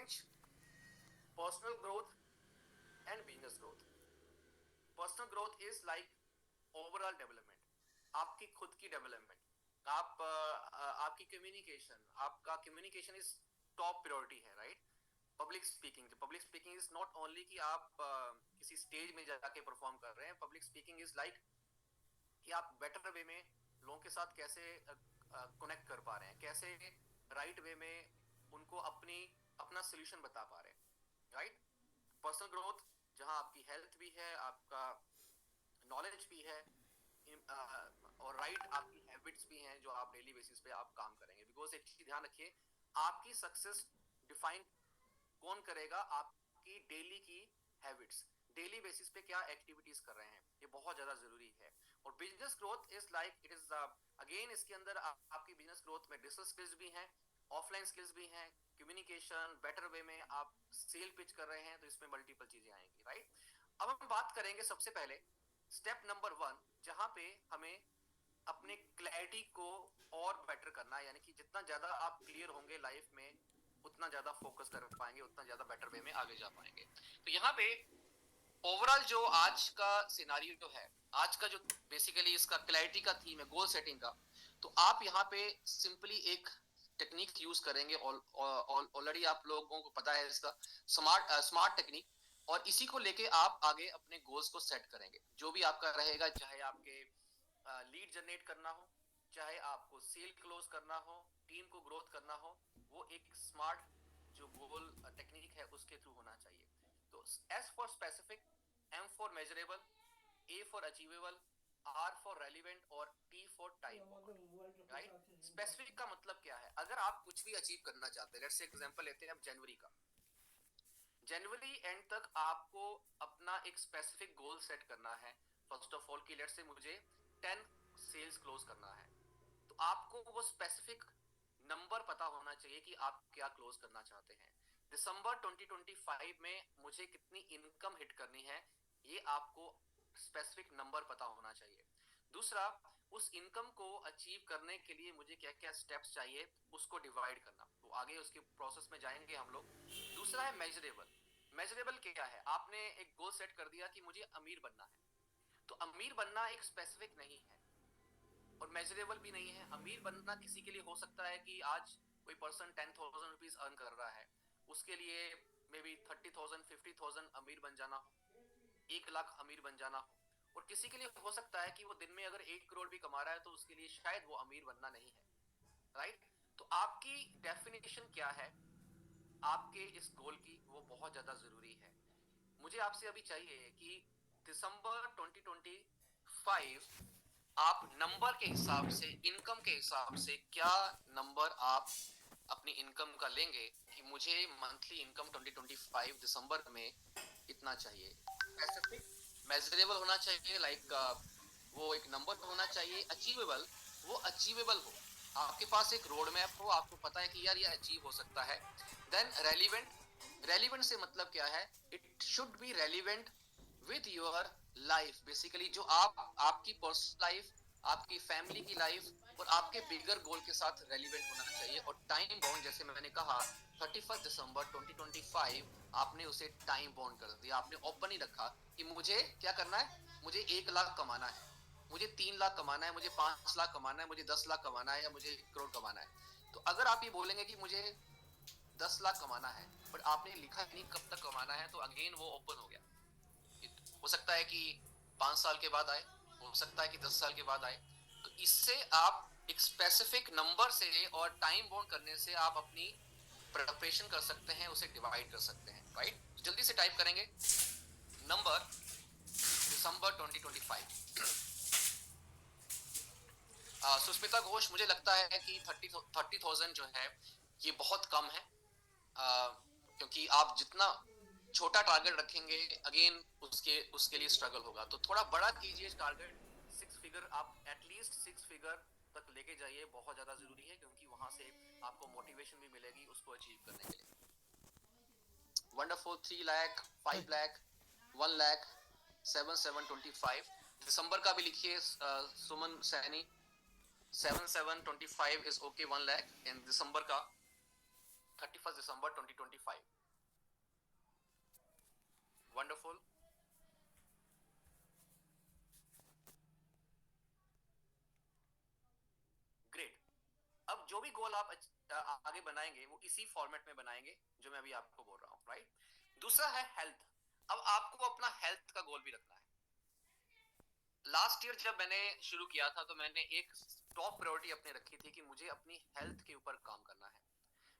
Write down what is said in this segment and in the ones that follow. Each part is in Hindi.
change personal growth and business growth. Personal growth is like overall development, आपकी खुद की डेवलपमेंट, आपकी कम्युनिकेशन, आपका कम्युनिकेशन इज टॉप प्रायोरिटी है, right? Public speaking is not only कि आप किसी स्टेज में जाके परफॉर्म कर रहे हैं. पब्लिक स्पीकिंग इज लाइक कि आप बेटर वे में लोगों के साथ कैसे कनेक्ट कर पा रहे हैं, कैसे राइट वे में उनको अपना सोल्यूशन बता पा रहे हैं, राइट? पर्सनल ग्रोथ जहां आपकी हेल्थ भी है, आपका नॉलेज भी है, और राइट आपकी हैबिट्स भी हैं जो आप डेली बेसिस पे आप काम करेंगे. बिकॉज एक चीज ध्यान रखिए, आपकी सक्सेस डिफाइन कौन करेगा? आपकी डेली की हैबिट्स, डेली बेसिस पे क्या एक्टिविटीज कर रहे हैं, ये बहुत ज्यादा जरूरी है. और business growth is like it is again, इसके अंदर आपकी बिजनेस ग्रोथ में डिजिटल स्किल्स भी हैं, ऑफलाइन स्किल्स भी हैं, कम्युनिकेशन, बेटर वे में आप सेल पिच कर रहे हैं, तो इसमें मल्टीपल चीजें आएंगी, राइट? अब हम बात करेंगे सबसे पहले स्टेप नंबर 1, जहां पे हमें अपने क्लैरिटी को और बेटर करना है. यानी कि जितना ज्यादा आप क्लियर होंगे लाइफ में, उतना ज्यादा फोकस कर पाएंगे, उतना ज्यादा बेटर वे में आगे जा पाएंगे. तो यहाँ पे ओवरऑल जो आज का सिनारियो है, आज का जो बेसिकली इसका क्लैरिटी का थीम है, गोल सेटिंग का, तो आप यहाँ पे सिंपली एक टेक्निक यूज करेंगे. ऑलरेडी आप लोगों को पता है इसका, स्मार्ट टेक्निक. और इसी को लेके आप आगे अपने गोल्स को सेट करेंगे. जो भी आपका रहेगा, चाहे आपके लीड जनरेट करना हो, चाहे आपको सेल क्लोज करना हो, टीम को ग्रोथ करना हो, वो एक स्मार्ट जो गोल टेक्निक है उसके थ्रू होना चाहिए. तो S for specific, M for measurable, A for achievable, R for relevant और T for time, right? Specific का मतलब क्या है? अगर आप कुछ भी अचीव करना चाहते हैं, लेट्स से एग्जांपल लेते हैं अब जनवरी का. जनवरी एंड तक आपको अपना एक स्पेसिफिक गोल सेट करना है. फर्स्ट ऑफ ऑल कि लेट्स से मुझे 10 सेल्स क्लोज करना है, तो आपको वो स्पेसिफिक नंबर पता होना चाहिए कि आप क्या क्लोज करना चाहते हैं. दिसंबर 2025 में मुझे कितनी इनकम हिट करनी है, ये आपको स्पेसिफिक नंबर पता होना चाहिए. दूसरा, उस इनकम को अचीव करने के लिए मुझे क्या क्या स्टेप्स चाहिए, उसको डिवाइड करना. तो आगे उसके प्रोसेस में जाएंगे हम लोग. दूसरा है मेजरेबल. मेजरेबल क्या है? आपने एक गोल सेट कर दिया कि मुझे अमीर बनना है, तो अमीर बनना एक स्पेसिफिक नहीं है और मेजरेबल भी नहीं है. अमीर बनना किसी के लिए हो सकता है कि आज कोई पर्सन 10,000 रुपीज अर्न कर रहा है, उसके लिए मे बी 30,000 50,000 अमीर बन जाना हो, 1 लाख अमीर बन जाना हो. और किसी के लिए हो सकता है कि वो दिन में अगर 1 करोड़ भी कमा रहा है, तो उसके लिए शायद वो अमीर बनना नहीं है, राइट? तो आपकी डेफिनेशन क्या है आपके इस गोल की, वो बहुत ज्यादा जरूरी है. मुझे आपसे अभी चाहिए कि दिसंबर 2025 आप नंबर के हिसाब से, इनकम के हिसाब से क्या नंबर आप अपनी इनकम का लेंगे कि मुझे मंथली इनकम 2025 दिसंबर में इतना चाहिए. स्पेसिफिक, मेजरेबल होना चाहिए, लाइक वो एक नंबर होना चाहिए. अचीवेबल, वो अचीवेबल हो, आपके पास एक रोड मैप हो, आपको पता है कि यार ये अचीव हो सकता है. Then relevant. रेलिवेंट से मतलब क्या है? It should be relevant with your life. Basically जो आपकी पर्सनल लाइफ, आपकी फैमिली की लाइफ और आपके बिगर गोल के साथ रेलिवेंट होना चाहिए. और टाइम बाउंड, जैसे मैंने कहा 31 दिसंबर 2025 आपने उसे टाइम बाउंड कर दिया. आपने ओपन ही रखा कि मुझे क्या करना है, मुझे 1 लाख कमाना है, मुझे 3 लाख कमाना है, मुझे 5 लाख कमाना है, मुझे 10 लाख कमाना है, या मुझे 1 करोड़ कमाना है. तो अगर आप ये बोलेंगे कि मुझे 10 लाख कमाना है, बट आपने लिखा नहीं कब तक कमाना है, तो अगेन वो ओपन हो गया. हो सकता है कि 5 साल के बाद आए, हो सकता है कि 10 साल के बाद आए. तो इससे आप एक स्पेसिफिक नंबर से और टाइम बाउंड करने से आप अपनी प्रिपरेशन कर सकते हैं, उसे डिवाइड कर सकते हैं, राइट? जल्दी से टाइप करेंगे नंबर दिसंबर 2025. सुष्मिता घोष, मुझे लगता है कि 30,000 जो है ये बहुत कम है. क्योंकि आप जितना छोटा टारगेट रखेंगे, अगेन उसके उसके लिए स्ट्रगल होगा. तो थोड़ा बड़ा कीजिए टारगेट. 6 फिगर, आप एटलीस्ट 6 फिगर तक लेके जाइए, बहुत ज्यादा जरूरी है, क्योंकि वहां से आपको मोटिवेशन भी मिलेगी उसको अचीव करने के लिए. वंडरफुल. 3 लाख, 5 लाख, 1 लाख, 7,725. दिसंबर का भी लिखिए सुमन सैनी. 7,725 is okay. 1 लाख इन दिसंबर का, 31 दिसंबर 2025. वंडरफुल। ग्रेट। अब जो भी गोल आप आगे बनाएंगे वो इसी फॉर्मेट में बनाएंगे जो मैं अभी आपको बोल रहा हूँ, राइट। दूसरा है हेल्थ। अब आपको अपना हेल्थ का गोल भी रखना है। लास्ट ईयर जब मैंने शुरू किया था तो मैंने एक टॉप प्रायोरिटी अपने रखी थी कि मुझे अपनी हेल्थ के ऊपर काम करना है,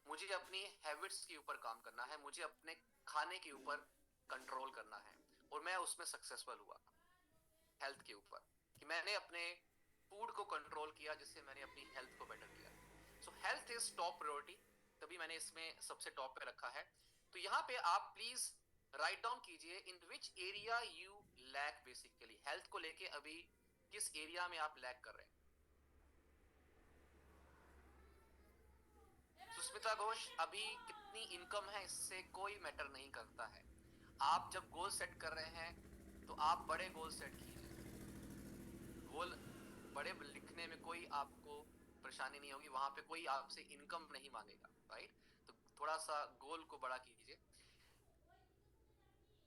मुझे अपनी हैबिट्स के ऊपर काम करना है, मुझे अपने खाने के ऊपर कंट्रोल करना है। और मैं उसमें सक्सेसफुल हुआ हेल्थ के ऊपर, कि मैंने अपने फूड को कंट्रोल किया जिससे मैंने अपनी हेल्थ को बेटर किया। सो हेल्थ इज टॉप प्रायोरिटी, तभी मैंने इसमें सबसे टॉप पे रखा है। तो यहाँ पे आप प्लीज राइट डाउन कीजिए in which area you lack, basically health को लेके अभी किस एरिया में आप लैक कर रहे हैं। सुस्मिता घोष, अभी कितनी इनकम है इससे कोई मैटर नहीं करता है। आप जब गोल सेट कर रहे हैं तो आप बड़े गोल सेट कीजिए। गोल बड़े लिखने में कोई आपको परेशानी नहीं होगी, वहां पे कोई आपसे इनकम नहीं मांगेगा, राइट। तो थोड़ा सा गोल को बड़ा कीजिए।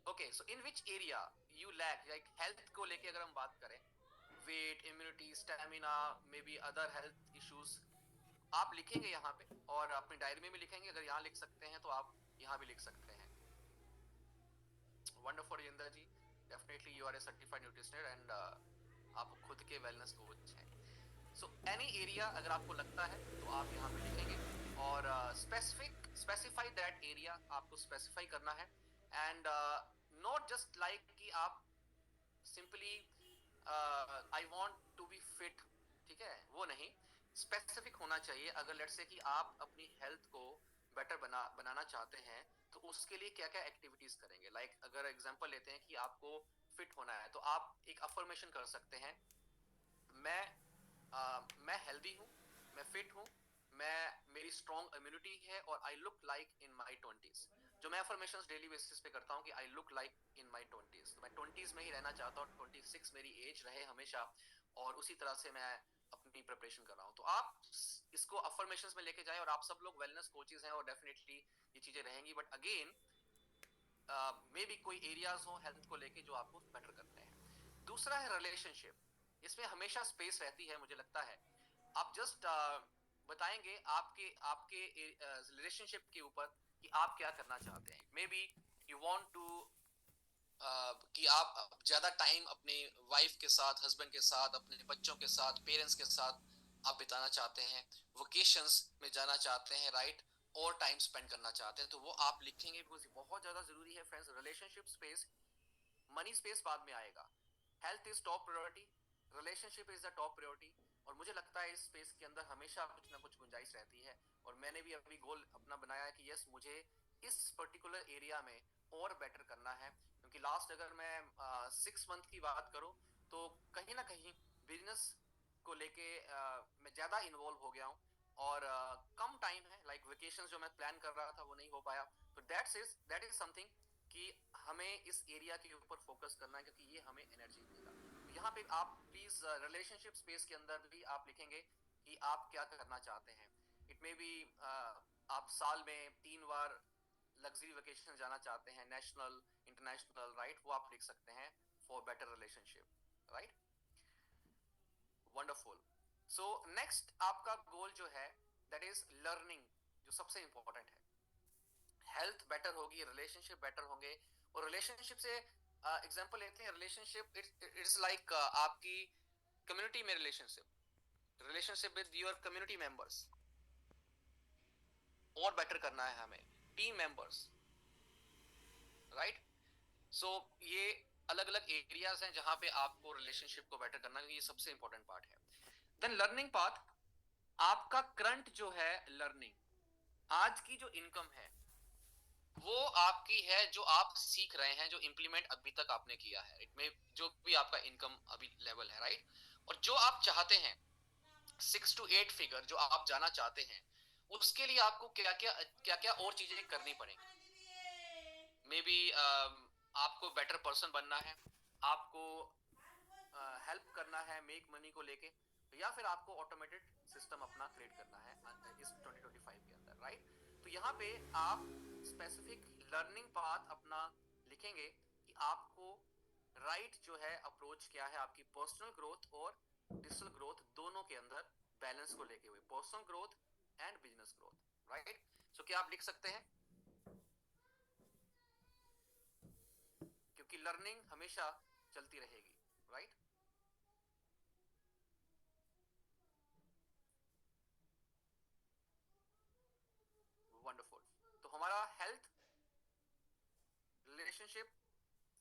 Okay, so in which area you lack, like health को लेके अगर हम बात करें, weight, immunity, stamina, maybe other health issues, आप लिखेंगे यहाँ पे और अपनी डायरी में भी लिखेंगे। अगर यहाँ लिख सकते हैं तो आप यहाँ भी लिख सकते हैं। Wonderful Zinda ji, definitely you are a certified nutritionist and आप खुद के वेलनेस कोच हैं। सो एनी एरिया अगर आपको लगता है तो आप यहाँ पे लिखेंगे और स्पेसिफाई दैट एरिया, आपको स्पेसिफाई करना है। एंड नॉट जस्ट लाइक कि आप simply I want to be fit, ठीक है, वो नहीं, स्पेसिफिक होना चाहिए। अगर लेट्स से कि आप अपनी हेल्थ को बेटर बनाना चाहते हैं तो उसके लिए क्या क्या एक्टिविटीज करेंगे। लाइक अगर एग्जांपल लेते हैं कि आपको फिट होना है तो आप एक अफर्मेशन कर सकते हैं, मैं मैं हेल्दी हूँ, मैं फिट हूँ, मैं मेरी स्ट्रॉन्ग इम्यूनिटी है और I look like in my twenties. जो मैं अफर्मेशंस डेली बेसिस पे करता हूँ कि I look like in my twenties, तो मैं ट्वेंटीज में ही रहना चाहता हूँ, 26 मेरी एज रहे हमेशा, और उसी तरह से मैं अपनी प्रिपरेशन कर रहा हूँ। तो आप इसको अफर्मेशंस में लेके जाए, और आप सब लोग वेलनेस कोचेज हैं और डेफिनेटली ये चीजें रहेंगी, बट अगेन मे बी कोई एरियाज हो हेल्थ को लेके जो आपको बेटर करते हैं। दूसरा है रिलेशनशिप, इसमें हमेशा स्पेस रहती है मुझे लगता है। आप जस्ट बताएंगे आपके आपके रिलेशनशिप के ऊपर कि आप क्या करना चाहते हैं। Maybe you want to कि आप ज्यादा टाइम अपने वाइफ के साथ, हस्बैंड के साथ, अपने बच्चों के साथ, पेरेंट्स के साथ आप बिताना चाहते हैं, वोकेशंस में जाना चाहते हैं, राइट, और टाइम स्पेंड करना चाहते हैं, तो वो आप लिखेंगे, बिकॉज बहुत ज्यादा जरूरी है friends. Relationship space, money space बाद में आएगा, health is top priority, relationship is the top priority. और मुझे लगता है इस स्पेस के अंदर हमेशा कुछ ना कुछ गुंजाइश रहती है। और मैंने भी अभी गोल अपना बनाया है कि यस, मुझे इस पर्टिकुलर एरिया में और बेटर करना है। क्योंकि लास्ट अगर मैं 6 मंथ की बात करूं तो कहीं ना कहीं बिजनेस को लेके मैं ज्यादा इन्वॉल्व हो गया हूं, और कम टाइम है, लाइक वेकेशन जो मैं प्लान कर रहा था वो नहीं हो पाया। तो दैट इज समथिंग कि हमें इस एरिया के ऊपर फोकस करना है, क्योंकि ये हमें एनर्जी देगा। तो यहाँ पे आप प्लीज रिलेशनशिप स्पेस के अंदर भी आप लिखेंगे कि आप क्या करना चाहते हैं। इट मे बी आप साल में 3 बार लग्जरी वेकेशन जाना चाहते हैं, नेशनल, इंटरनेशनल, राइट, वो आप लिख सकते हैं for better relationship, right. Wonderful. So next आपका गोल जो है दैट इज लर्निंग, जो सबसे इंपॉर्टेंट है। हेल्थ बेटर होगी, रिलेशनशिप बेटर होंगे। और रिलेशनशिप से एग्जांपल लेते हैं, रिलेशनशिप इट्स लाइक आपकी कम्युनिटी में relationship, relationship with your community members और बेटर करना है हमें, टीम मेंबर्स, राइट। सो ये अलग अलग एरियाज हैं जहां पे आपको रिलेशनशिप को बेटर करना है, ये सबसे इंपॉर्टेंट पार्ट है। देन लर्निंग पाथ, आपका करंट जो है लर्निंग, आज की जो इनकम है वो आपकी है, जो आप सीख रहे हैं, जो इंप्लीमेंट अभी तक आपने किया है, इट में जो भी आपका इनकम अभी लेवल है, राइट। और जो आप चाहते हैं 6 to 8 फिगर जो आप जाना चाहते हैं, उसके लिए आपको क्या क्या और चीजें करनी पड़ेंगी। मे बी आपको बेटर पर्सन बनना है, आपको हेल्प करना है मेक मनी को लेके, या फिर आपको ऑटोमेटेड सिस्टम अपना क्रिएट करना है इस 2025 के अंदर, राइट। तो यहाँ पे आप स्पेसिफिक लर्निंग पाथ अपना लिखेंगे आपको राइट जो है अप्रोच क्या है आपकी पर्सनल ग्रोथ और डिजिटल ग्रोथ दोनों के अंदर बैलेंस को लेके हुए, personal growth and business growth, right. So क्या आप लिख सकते हैं, क्योंकि लर्निंग हमेशा चलती रहेगी, राइट। वंडरफुल। तो हमारा health, relationship,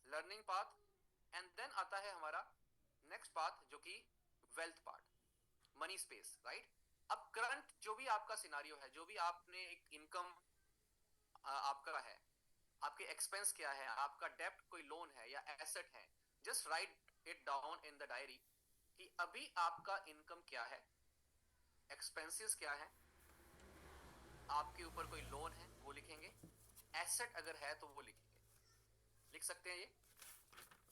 learning path, and then आता है हमारा नेक्स्ट पाथ जो कि wealth part, money space, right. अब करंट जो भी आपका सिनारियो है, जो भी आपने एक इनकम आपका है, आपके एक्सपेंस क्या है, आपका डेप्ट कोई लोन है या एसेट है, just right it down in the diary कि अभी आपका इनकम क्या है, एक्सपेंसेस क्या है, आपके ऊपर कोई लोन है वो लिखेंगे, एसेट अगर है तो वो लिखेंगे, लिख सकते हैं ये,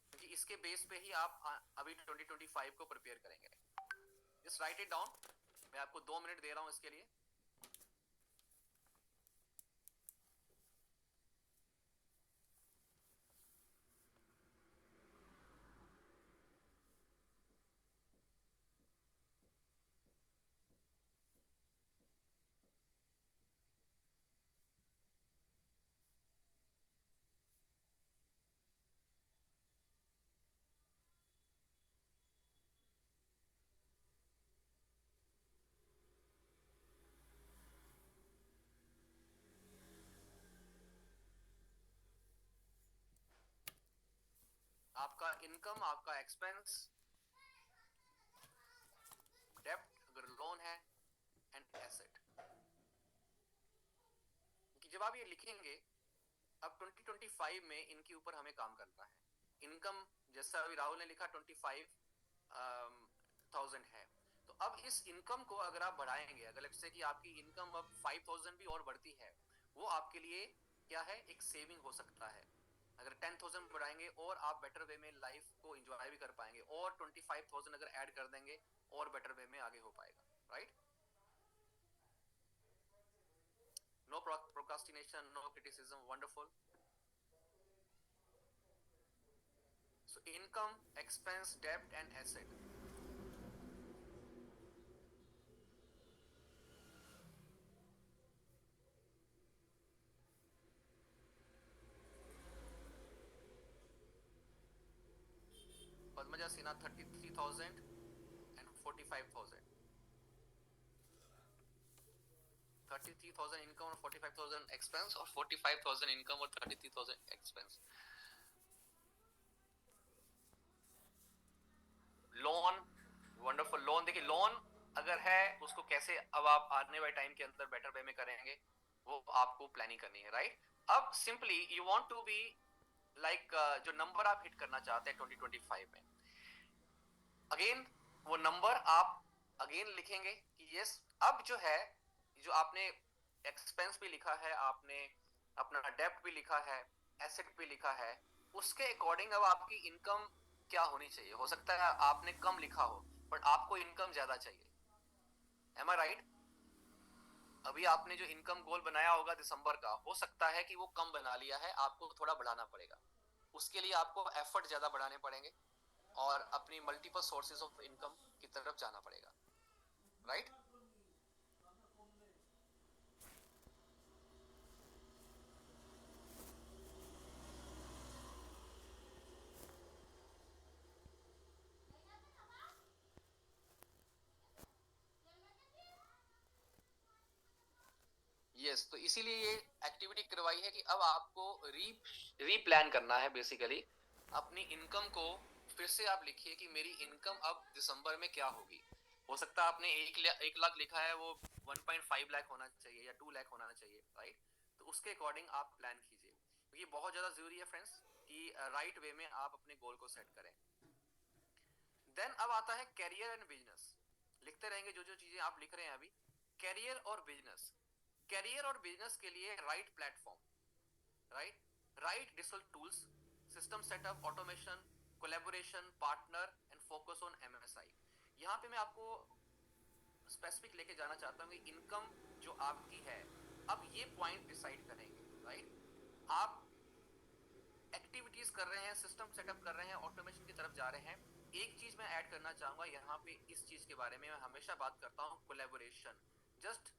क्योंकि इसके बेस पे ही आप अभी 2025 को प्रिपेयर करेंगे। Just right it down. मैं आपको 2 मिनट दे रहा हूं इसके लिए। आपका इनकम, आपका एक्सपेंस, डेप्ट अगर लोन है, एंड एसेट। कि जब आप ये लिखेंगे, अब 2025 में इनके ऊपर हमें काम करना है। इनकम जैसा अभी राहुल ने लिखा 25,000 है, तो अब इस इनकम को अगर आप बढ़ाएंगे, अगर लेट्स से कि आपकी इनकम अब 5,000 भी और बढ़ती है, वो आपके लिए क्या है, एक सेविंग हो सकता है। अगर 10,000 बढ़ाएंगे और आप बेटर वे में लाइफ को एंजॉय भी कर पाएंगे, और 25,000 अगर ऐड कर देंगे और बेटर वे में आगे हो पाएगा, right. No procrastination, no criticism, wonderful. So income, expense, debt and asset. Padmaja Sinha 33,000 and 45,000. 33,000 income और 45,000 expense, और 45,000 income और 33,000 expense. Loan, wonderful. लोन देखिए, लोन अगर है उसको कैसे अब आप आने वाले टाइम के अंदर बेटर वे में करेंगे, वो आपको प्लानिंग करनी है, राइट। अब simply you want to be like जो नंबर आप हिट करना चाहते हैं 2025 में, अगेन वो नंबर आप अगेन लिखेंगे कि यस, अब जो है, जो आपने एक्सपेंस भी लिखा है, आपने अपना डेप्ट भी लिखा है, एसेट भी लिखा है, उसके अकॉर्डिंग अब आपकी इनकम क्या होनी चाहिए। हो सकता है आपने कम लिखा हो, बट आपको इनकम ज्यादा चाहिए। एम आई राइट। अभी आपने जो इनकम गोल बनाया होगा दिसंबर का, हो सकता है कि वो कम बना लिया है, आपको थोड़ा बढ़ाना पड़ेगा। उसके लिए आपको एफर्ट ज्यादा बढ़ाने पड़ेंगे और अपनी मल्टीपल सोर्सेज ऑफ इनकम की तरफ जाना पड़ेगा, राइट। यस, तो इसीलिए ये एक्टिविटी करवाई है कि अब आपको रीप्लान करना है बेसिकली अपनी इनकम को। फिर से आप लिखिए कि मेरी इनकम अब दिसंबर में क्या होगी। हो सकता है आपने 1 लाख लिखा है, वो 1.5 लाख होना चाहिए या 2 लाख होना चाहिए, राइट। तो उसके अकॉर्डिंग आप प्लान कीजिए, क्योंकि ये बहुत ज्यादा जरूरी है फ्रेंड्स कि राइट वे में आप अपने गोल को सेट करें। देन अब आता है कैरियर एंड बिजनेस। लिखते रहेंगे जो जो चीजें आप लिख रहे हैं अभी, कैरियर और बिजनेस। कैरियर और बिजनेस के लिए right platform, right, right digital tools, system setup, automation, collaboration, partner and focus on MSI. यहाँ पे मैं आपको स्पेसिफिक लेके जाना चाहता हूँ कि इनकम जो आपकी है, अब ये पॉइंट डिसाइड करेंगे, राइट। आप एक्टिविटीज कर रहे हैं, सिस्टम सेटअप कर रहे हैं, ऑटोमेशन की तरफ जा रहे हैं। एक चीज मैं ऐड करना चाहूंगा यहाँ पे, इस चीज के बारे में मैं हमेशा बात करता हूँ, collaboration. Just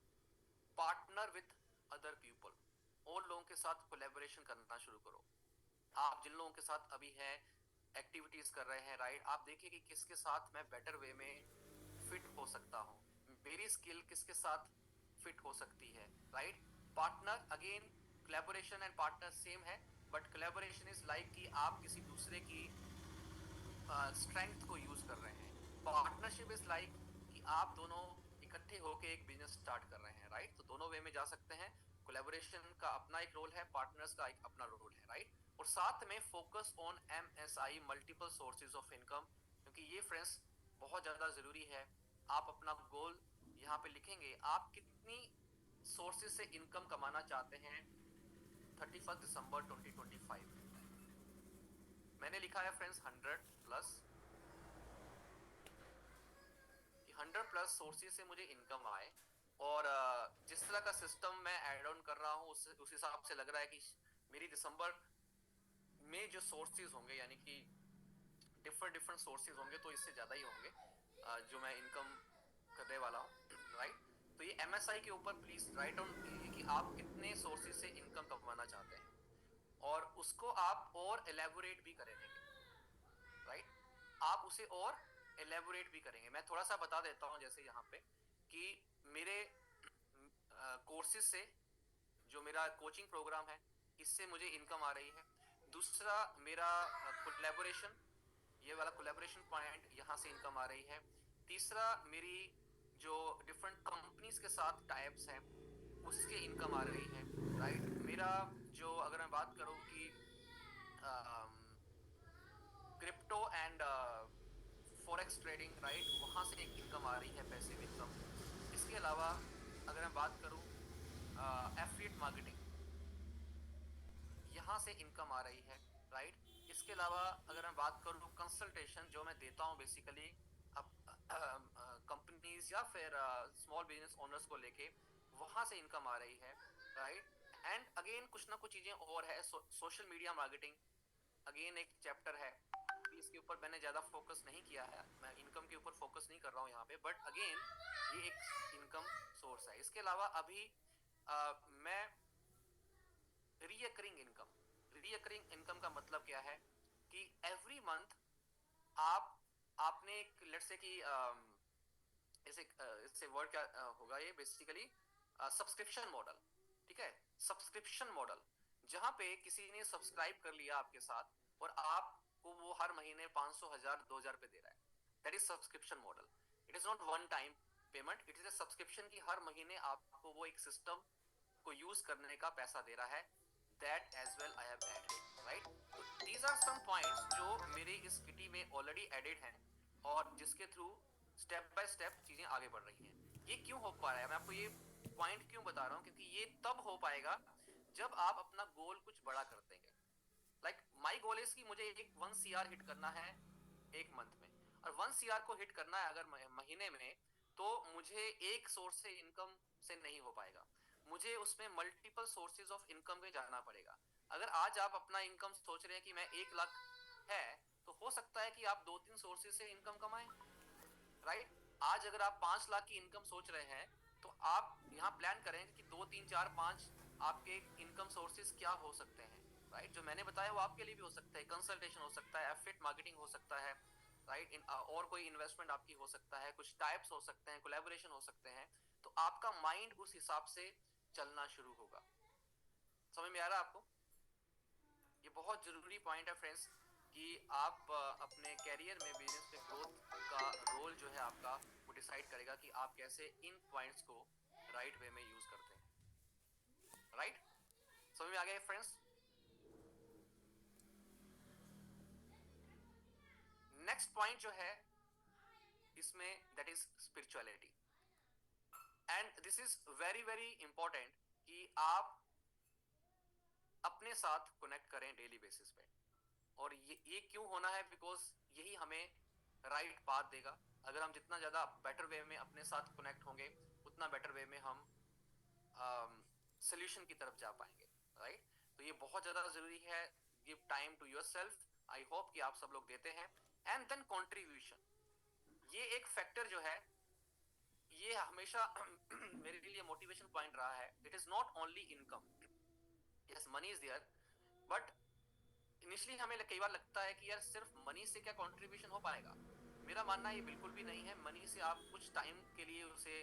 partner with other people, और लोगों के साथ कोलैबोरेशन करना शुरू करो। आप जिन लोगों के साथ अभी हैं, एक्टिविटीज कर रहे हैं, राइट, आप देखिए कि किसके साथ मैं बेटर वे में फिट हो सकता हूँ, मेरी स्किल किसके साथ फिट हो सकती है, right. Partner, again collaboration and partner same है, बट कोलैबोरेशन इज लाइक कि आप किसी दूसरे की स्ट्रेंथ को यूज कर रहे हैं। पार्टनरशिप इज लाइक कि आप दोनों इकट्ठे होके एक बिजनेस स्टार्ट कर रहे हैं, राइट। तो दोनों वे में जा सकते हैं। कोलैबोरेशन का अपना एक रोल है, पार्टनर्स का एक अपना रोल है, राइट। और साथ में focus on MSI, multiple sources of income, क्योंकि ये फ्रेंड्स बहुत ज्यादा जरूरी है। आप अपना गोल यहाँ पे लिखेंगे, आप कितनी सोर्सेज से इनकम कमाना चाहते हैं 31 दिसंबर 2025 में। मैंने लिखा है फ्रेंड्स 100+, कि 100+ सोर्सेज से मुझे इनकम आए। और जिस तरह का सिस्टम मैं ऐड ऑन कर रहा हूँ, उस हिसाब से लग रहा है कि मेरी दिसंबर में जो सोर्सेज होंगे, यानी कि डिफरेंट डिफरेंट सोर्सेज होंगे, तो इससे ज्यादा ही होंगे जो मैं इनकम करने वाला हूँ, राइट। तो ये MSI के ऊपर प्लीज राइट ऑन कि आप कितने सोर्सेज से इनकम कमाना चाहते हैं, और उसको आप और एलेबोरेट भी करेंगे, राइट। आप उसे और एलेबोरेट भी करेंगे। मैं थोड़ा सा बता देता हूँ, जैसे यहाँ पे कि मेरे कोर्सेज से, जो मेरा कोचिंग प्रोग्राम है, इससे मुझे इनकम आ रही है। दूसरा मेरा कोलैबोरेशन, ये वाला कोलैबोरेशन पॉइंट, यहाँ से इनकम आ रही है। तीसरा मेरी जो डिफरेंट कंपनीज के साथ टाइप्स हैं, उसके इनकम आ रही है, राइट। मेरा जो, अगर मैं बात करूँ कि crypto and forex trading, right, वहां से एक इनकम आ रही है, पैसिव इनकम। इसके अलावा अगर मैं बात करूं एफिलिएट मार्केटिंग, यहाँ से इनकम आ रही है, राइट। इसके अलावा अगर मैं बात करूं कंसल्टेशन जो मैं देता हूं बेसिकली कंपनीज या फिर स्मॉल बिजनेस ओनर्स को लेके, वहां से इनकम आ रही है, राइट। एंड अगेन कुछ ना कुछ चीजें और है। सोशल मीडिया मार्केटिंग अगेन एक चैप्टर है, इसके ऊपर मैंने ज्यादा फोकस नहीं किया है, मैं इनकम के ऊपर फोकस नहीं कर रहा हूँ यहाँ पे, बट अगेन ये एक इनकम सोर्स है। इसके अलावा अभी मैं रिकरिंग इनकम, रिकरिंग इनकम का मतलब क्या है कि एवरी मंथ आप, आपने एक लेट्स से कि इसे इससे वर्ड क्या होगा, ये बेसिकली सब्सक्रिप्शन मॉडल, ठीक है। सब्सक्रिप्शन मॉडल, जहां पे किसी ने सब्सक्राइब कर लिया आपके साथ, और आपको वो हर महीने 500, 1000, 2000 रुपए दे रहा है, that is subscription model. It is not one time payment, it is a subscription की हर महीने आपको वो एक सिस्टम को यूज करने का पैसा दे रहा है। That as well I have added, right. तो दीज आर सम पॉइंट्स जो मेरे इस किटी में ऑलरेडी एडेड हैं, और जिसके थ्रू स्टेप बाय स्टेप चीजें आगे बढ़ रही हैं। ये क्यों हो पा रहा है, मैं आपको ये पॉइंट क्यों बता रहा हूँ, क्योंकि ये तब हो पाएगा जब आप अपना गोल कुछ बड़ा कर देंगे। लाइक माई गोल इज कि मुझे एक 1 CR हिट करना है एक मंथ में, और 1 CR को हिट करना है अगर महीने में, तो मुझे एक सोर्स से इनकम से नहीं हो पाएगा, मुझे उसमें मल्टीपल सोर्सेज ऑफ इनकम में जाना पड़ेगा। अगर आज आप अपना इनकम सोच रहे हैं कि मैं 1 लाख है, तो हो सकता है कि आप 2-3 सोर्सेज से इनकम कमाएं, राइट। आज अगर आप 5 लाख की इनकम सोच रहे हैं, तो आप यहाँ प्लान करेंगे कि 2, 3, 4, 5 आपके इनकम सोर्सेज क्या हो सकते हैं, राइट। जो मैंने बताया वो आपके लिए भी हो सकता है, कंसल्टेशन हो सकता है, एफिलिएट मार्केटिंग हो सकता है, राइट। और कोई इन्वेस्टमेंट आपकी हो सकता है, कुछ टाइप्स हो सकते हैं, कोलैबोरेशन हो सकते हैं। तो आपका माइंड उस हिसाब से चलना शुरू होगा। समझ में आ रहा है आपको? ये बहुत जरूरी पॉइंट है फ्रेंड्स, कि आप अपने कैरियर में, बिजनेस में ग्रोथ का रोल जो है आपका, वो डिसाइड करेगा कि आप कैसे इन पॉइंट्स को राइट वे में यूज करते हैं, राइट। समझ में आ गया फ्रेंड्स? नेक्स्ट पॉइंट जो है इसमें, that is spirituality, and this is very very important कि आप अपने साथ कनेक्ट करें डेली बेसिस पे। और ये क्यों होना है, बिकॉज यही हमें राइट पाथ देगा। अगर हम जितना ज्यादा बेटर वे में अपने साथ कनेक्ट होंगे, उतना बेटर वे में हम सोल्यूशन की तरफ जा पाएंगे, राइट। तो ये बहुत ज्यादा जरूरी है। Give time to yourself, I hope कि आप सब लोग देते हैं। एंड देन कंट्रीब्यूशन, ये एक फैक्टर जो है ये हमेशा मेरे लिए मोटिवेशन पॉइंट रहा है। It is not only income, yes money is there, but initially हमें कई बार लगता है कि यार सिर्फ मनी से क्या कंट्रीब्यूशन हो पाएगा। मेरा मानना ये बिल्कुल भी नहीं है। मनी से आप कुछ टाइम के लिए उसे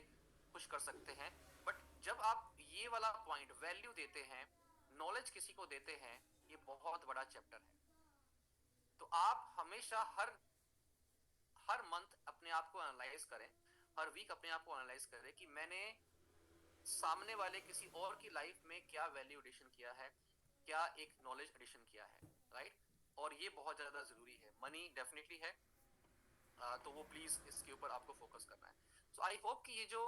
खुश कर सकते हैं, बट जब आप ये वाला पॉइंट वैल्यू देते हैं, नॉलेज किसी को देते हैं, ये बहुत बड़ा चैप्टर है। तो आप हमेशा हर मंथ अपने आप को एनालाइज करें, हर वीक अपने आप को एनालाइज करें कि मैंने सामने वाले किसी और की लाइफ में क्या वैल्यू एडिशन किया है, क्या एक नॉलेज एडिशन किया है, राइट। और ये बहुत ज्यादा जरूरी है। मनी डेफिनेटली है, तो वो प्लीज इसके ऊपर आपको फोकस करना है। सो आई होप कि ये जो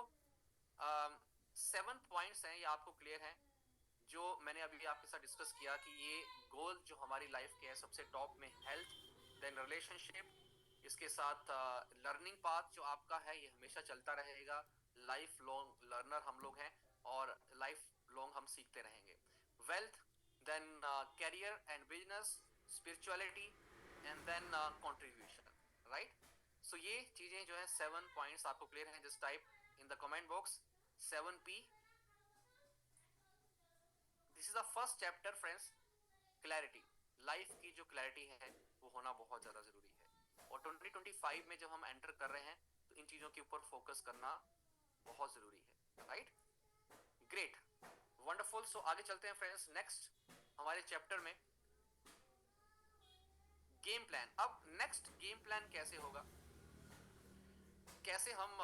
7 पॉइंट्स हैं ये आपको क्लियर हैं, जो मैंने अभी आपके साथ डिस्कस किया कि ये गोल जो हमारी लाइफ के है, सबसे टॉप में हेल्थ, देन रिलेशनशिप, इसके साथ लर्निंग पाथ जो आपका है ये हमेशा चलता रहेगा। लाइफ लॉन्ग लर्नर हम लोग हैं और लाइफ लॉन्ग हम सीखते रहेंगे। Wealth, then career and business, spirituality, and then contribution, right. So ये चीजें जो है 7 पॉइंट्स आपको क्लियर हैं, just type in the comment box 7P। This is the first chapter friends, clarity. Life की जो क्लैरिटी है वो होना बहुत ज्यादा जरूरी है, और 2025 में जब हम एंटर कर रहे हैं तो इन चीजों के ऊपर फोकस करना बहुत जरूरी है, राइट। Great, wonderful. सो आगे चलते हैं फ्रेंड्स नेक्स्ट हमारे चैप्टर में, गेम प्लान। अब नेक्स्ट गेम प्लान कैसे होगा, कैसे हम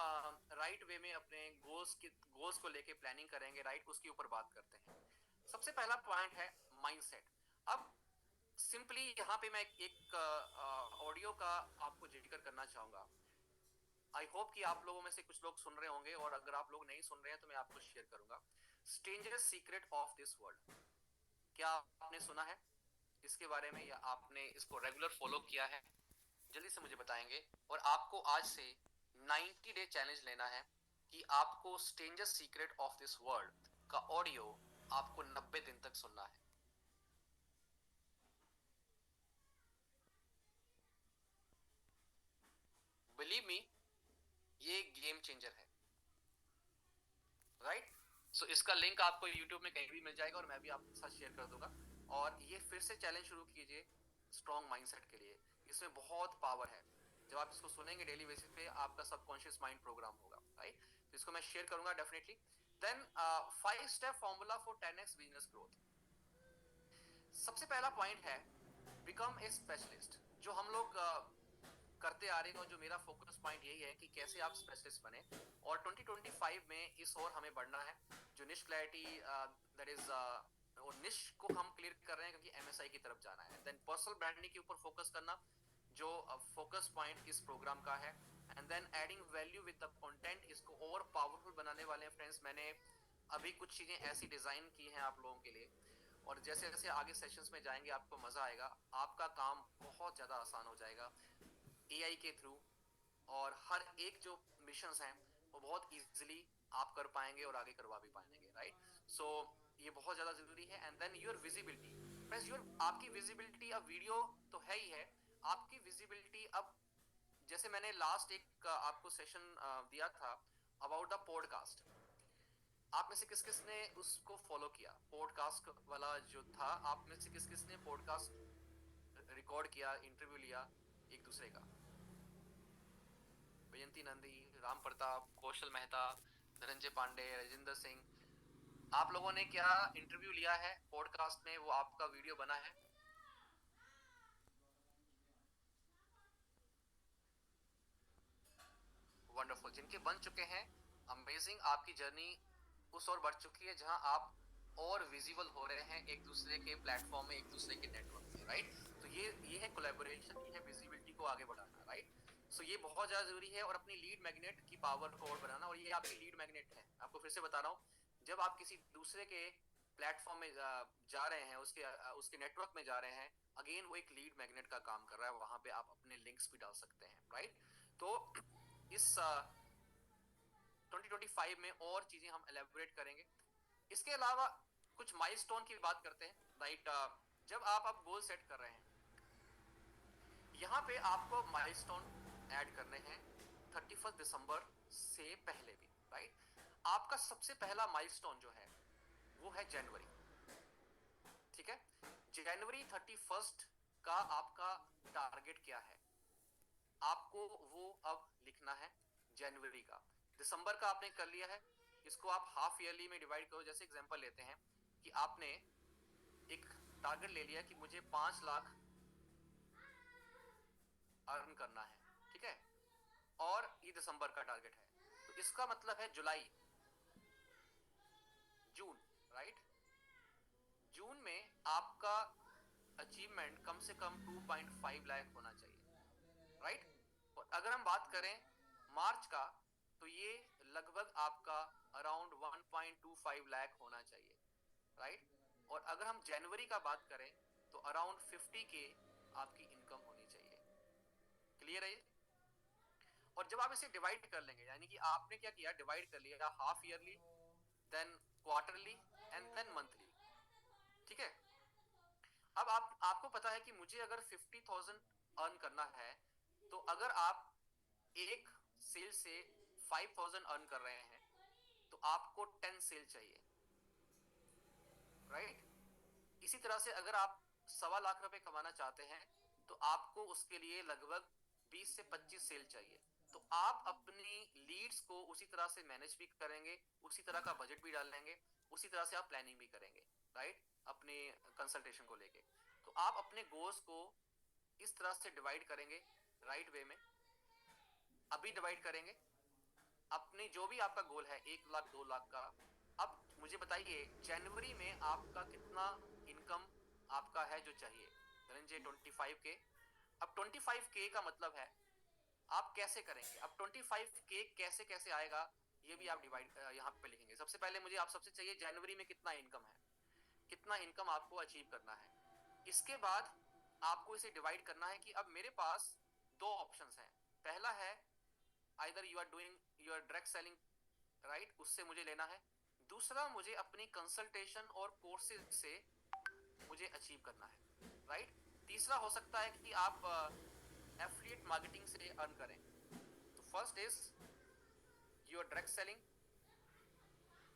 राइट वे में अपने गोल्स को लेके प्लानिंग करेंगे, राइट, उसके ऊपर बात करते हैं। सबसे पहला पॉइंट है माइंडसेट। अब सिंपली यहाँ पे मैं एक ऑडियो का आपको जिक्र करना चाहूंगा। आई होप कि आप लोगों में से कुछ लोग सुन रहे होंगे, और अगर आप लोग नहीं सुन रहे हैं तो मैं आपको शेयर करूंगा। Strangers secret of this world, क्या आपने सुना है इसके बारे में, या आपने इसको रेगुलर फॉलो किया है? जल्दी से मुझे बताएंगे। और आपको आज से 90 डे चैलेंज लेना है कि आपको strangers secret of this world का ऑडियो आपको 90 दिन तक सुनना है। बिलीव मी, ये गेम चेंजर है, राइट। सो इसका लिंक आपको यूट्यूब में कहीं भी मिल जाएगा, और मैं भी आपके साथ शेयर कर दूंगा। और ये फिर से चैलेंज शुरू कीजिए स्ट्रॉन्ग माइंडसेट के लिए, इसमें बहुत पावर है। जब आप इसको सुनेंगे डेली बेसिस पे, आपका सबकॉन्शियस माइंड प्रोग्राम होगा, राइट। तो इसको मैं शेयर करूंगा definitely. Then 5 step formula for 10x business growth. सबसे पहला पॉइंट है बिकम ए स्पेशलिस्ट, जो हम लोग करते आ रहे हैं, और जो मेरा फोकस पॉइंट यही है कि कैसे आप स्पेशलिस्ट बने। और 2025 में इस ओर हमें बढ़ना है, जो निश क्लैरिटी, दैट इज और निश को हम क्लियर कर रहे हैं क्योंकि एमएसआई की तरफ जाना है। देन पर्सनल ब्रांडिंग के ऊपर फोकस करना, जो फोकस पॉइंट इस प्रोग्राम का है। And then adding value with the content, इसको और पावरफुल बनाने वाले हैं फ्रेंड्स। मैंने अभी कुछ चीजें ऐसी डिजाइन की हैं आप लोगों के लिए, और जैसे जैसे आगे सेशंस में जाएंगे आपको मजा आएगा, आपका काम बहुत ज्यादा आसान हो जाएगा एआई के थ्रू। और हर एक जो मिशंस हैं वो बहुत इजीली आप कर पाएंगे और आगे करवा भी पाएंगे, राइट। सो ये बहुत ज्यादा जरूरी है। And then your visibility friends, your आपकी विजिबिलिटी, अब वीडियो तो है ही है, आपकी विजिबिलिटी अब, जैसे मैंने लास्ट एक आपको सेशन दिया था अबाउट द पॉडकास्ट, आप में से किस किस ने उसको फॉलो किया? पॉडकास्ट वाला जो था, आप में से किस किस ने पॉडकास्ट रिकॉर्ड किया, इंटरव्यू लिया एक दूसरे का? वैजंती नंदी, राम प्रताप, कौशल मेहता, धनंजय पांडे, राजेंद्र सिंह, आप लोगों ने क्या इंटरव्यू लिया है पॉडकास्ट में, वो आपका वीडियो बना है? वंडरफुल। जिनके बन चुके हैं, अमेजिंग, आपकी जर्नी उस ओर बढ़ चुकी है जहां आप और विजिबल हो रहे हैं एक दूसरे के प्लेटफॉर्म में, एक दूसरे के नेटवर्क में, राइट। तो ये है कोलैबोरेशन, ये है विजिबिलिटी को आगे बढ़ाना, राइट। सो ये बहुत ज्यादा जरूरी है। और अपनी लीड मैग्नेट की पावर को और बढ़ाना, और ये आपकी लीड मैग्नेट है, आपको फिर से बता रहा हूँ। जब आप किसी दूसरे के प्लेटफॉर्म में जा रहे हैं, उसके नेटवर्क में जा रहे हैं, अगेन वो एक लीड मैग्नेट का काम कर रहा है, वहां पे आप अपने लिंक्स भी डाल सकते हैं, राइट। तो इस 2025 में और चीजें हम एलेबोरेट करेंगे। इसके अलावा कुछ माइलस्टोन की बात करते हैं, राइट। जब आप अब गोल सेट कर रहे हैं, यहाँ पे आपको माइलस्टोन ऐड करने हैं 31 दिसंबर से पहले भी, राइट। आपका सबसे पहला माइलस्टोन जो है वो है जनवरी, ठीक है। जनवरी 31 का आपका टारगेट क्या है, आपको वो अब लिखना है जनवरी का। दिसंबर का आपने कर लिया है, इसको आप हाफ ईयरली में डिवाइड करो। जैसे एग्जांपल लेते हैं कि आपने एक टारगेट ले लिया कि मुझे 5 लाख अर्न करना है, ठीक है, और ये दिसंबर का टारगेट है, तो इसका मतलब है जुलाई, जून, राइट। जून में आपका अचीवमेंट कम से कम 2.5 लाख होना चाहिए, राइट। और अगर हम बात करें मार्च का, तो ये लगभग आपका अराउंड 1.25 लाख होना चाहिए, राइट। और अगर हम जनवरी का बात करें तो अराउंड 50 के आपकी इनकम होनी चाहिए। क्लियर है ये? और जब आप इसे डिवाइड कर लेंगे, यानी कि आपने क्या किया, डिवाइड कर लिया half yearly, then quarterly and then monthly, ठीक है। अब आपको पता है कि मुझे अगर 50,000 अर्न करना है, तो अगर आप एक सेल से 5,000 अर्न कर रहे हैं तो आपको 10 सेल चाहिए, राइट। इसी तरह से अगर आप 1.25 लाख रुपए कमाना चाहते हैं तो आपको उसके लिए लगभग 20 से 25 सेल चाहिए। तो आप अपनी लीड्स को उसी तरह से मैनेज भी करेंगे, उसी तरह का बजट भी डालेंगे, उसी तरह से आप प्लानिंग भी करेंगे, राइट, अपने कंसल्टेशन को लेके। तो आप अपने गोल्स को इस तरह से डिवाइड करेंगे राइट वे में। अभी डिवाइड करेंगे अपने जो भी आपका गोल है 1 लाख 2 लाख का। अब मुझे बताइए जनवरी में आपका कितना इनकम आपका है जो चाहिए, धनंजय 25 के। अब 25 के का मतलब है आप कैसे करेंगे, अब 25 के कैसे कैसे आएगा ये भी आप डिवाइड यहाँ पे लिखेंगे। सबसे पहले मुझे आप सबसे चाहिए जनवरी में कितना इनकम है, कितना इनकम आपको अचीव करना है। इसके बाद आपको इसे डिवाइड करना है कि अब मेरे पास दो ऑप्शंस हैं। पहला है either you are doing your direct selling, right, उससे मुझे लेना है। दूसरा मुझे अपनी कंसल्टेशन और कोर्सेज से मुझे अचीव करना है, राइट। तीसरा हो सकता है कि आप एफिलिएट मार्केटिंग से अर्न करें। तो first is your direct selling,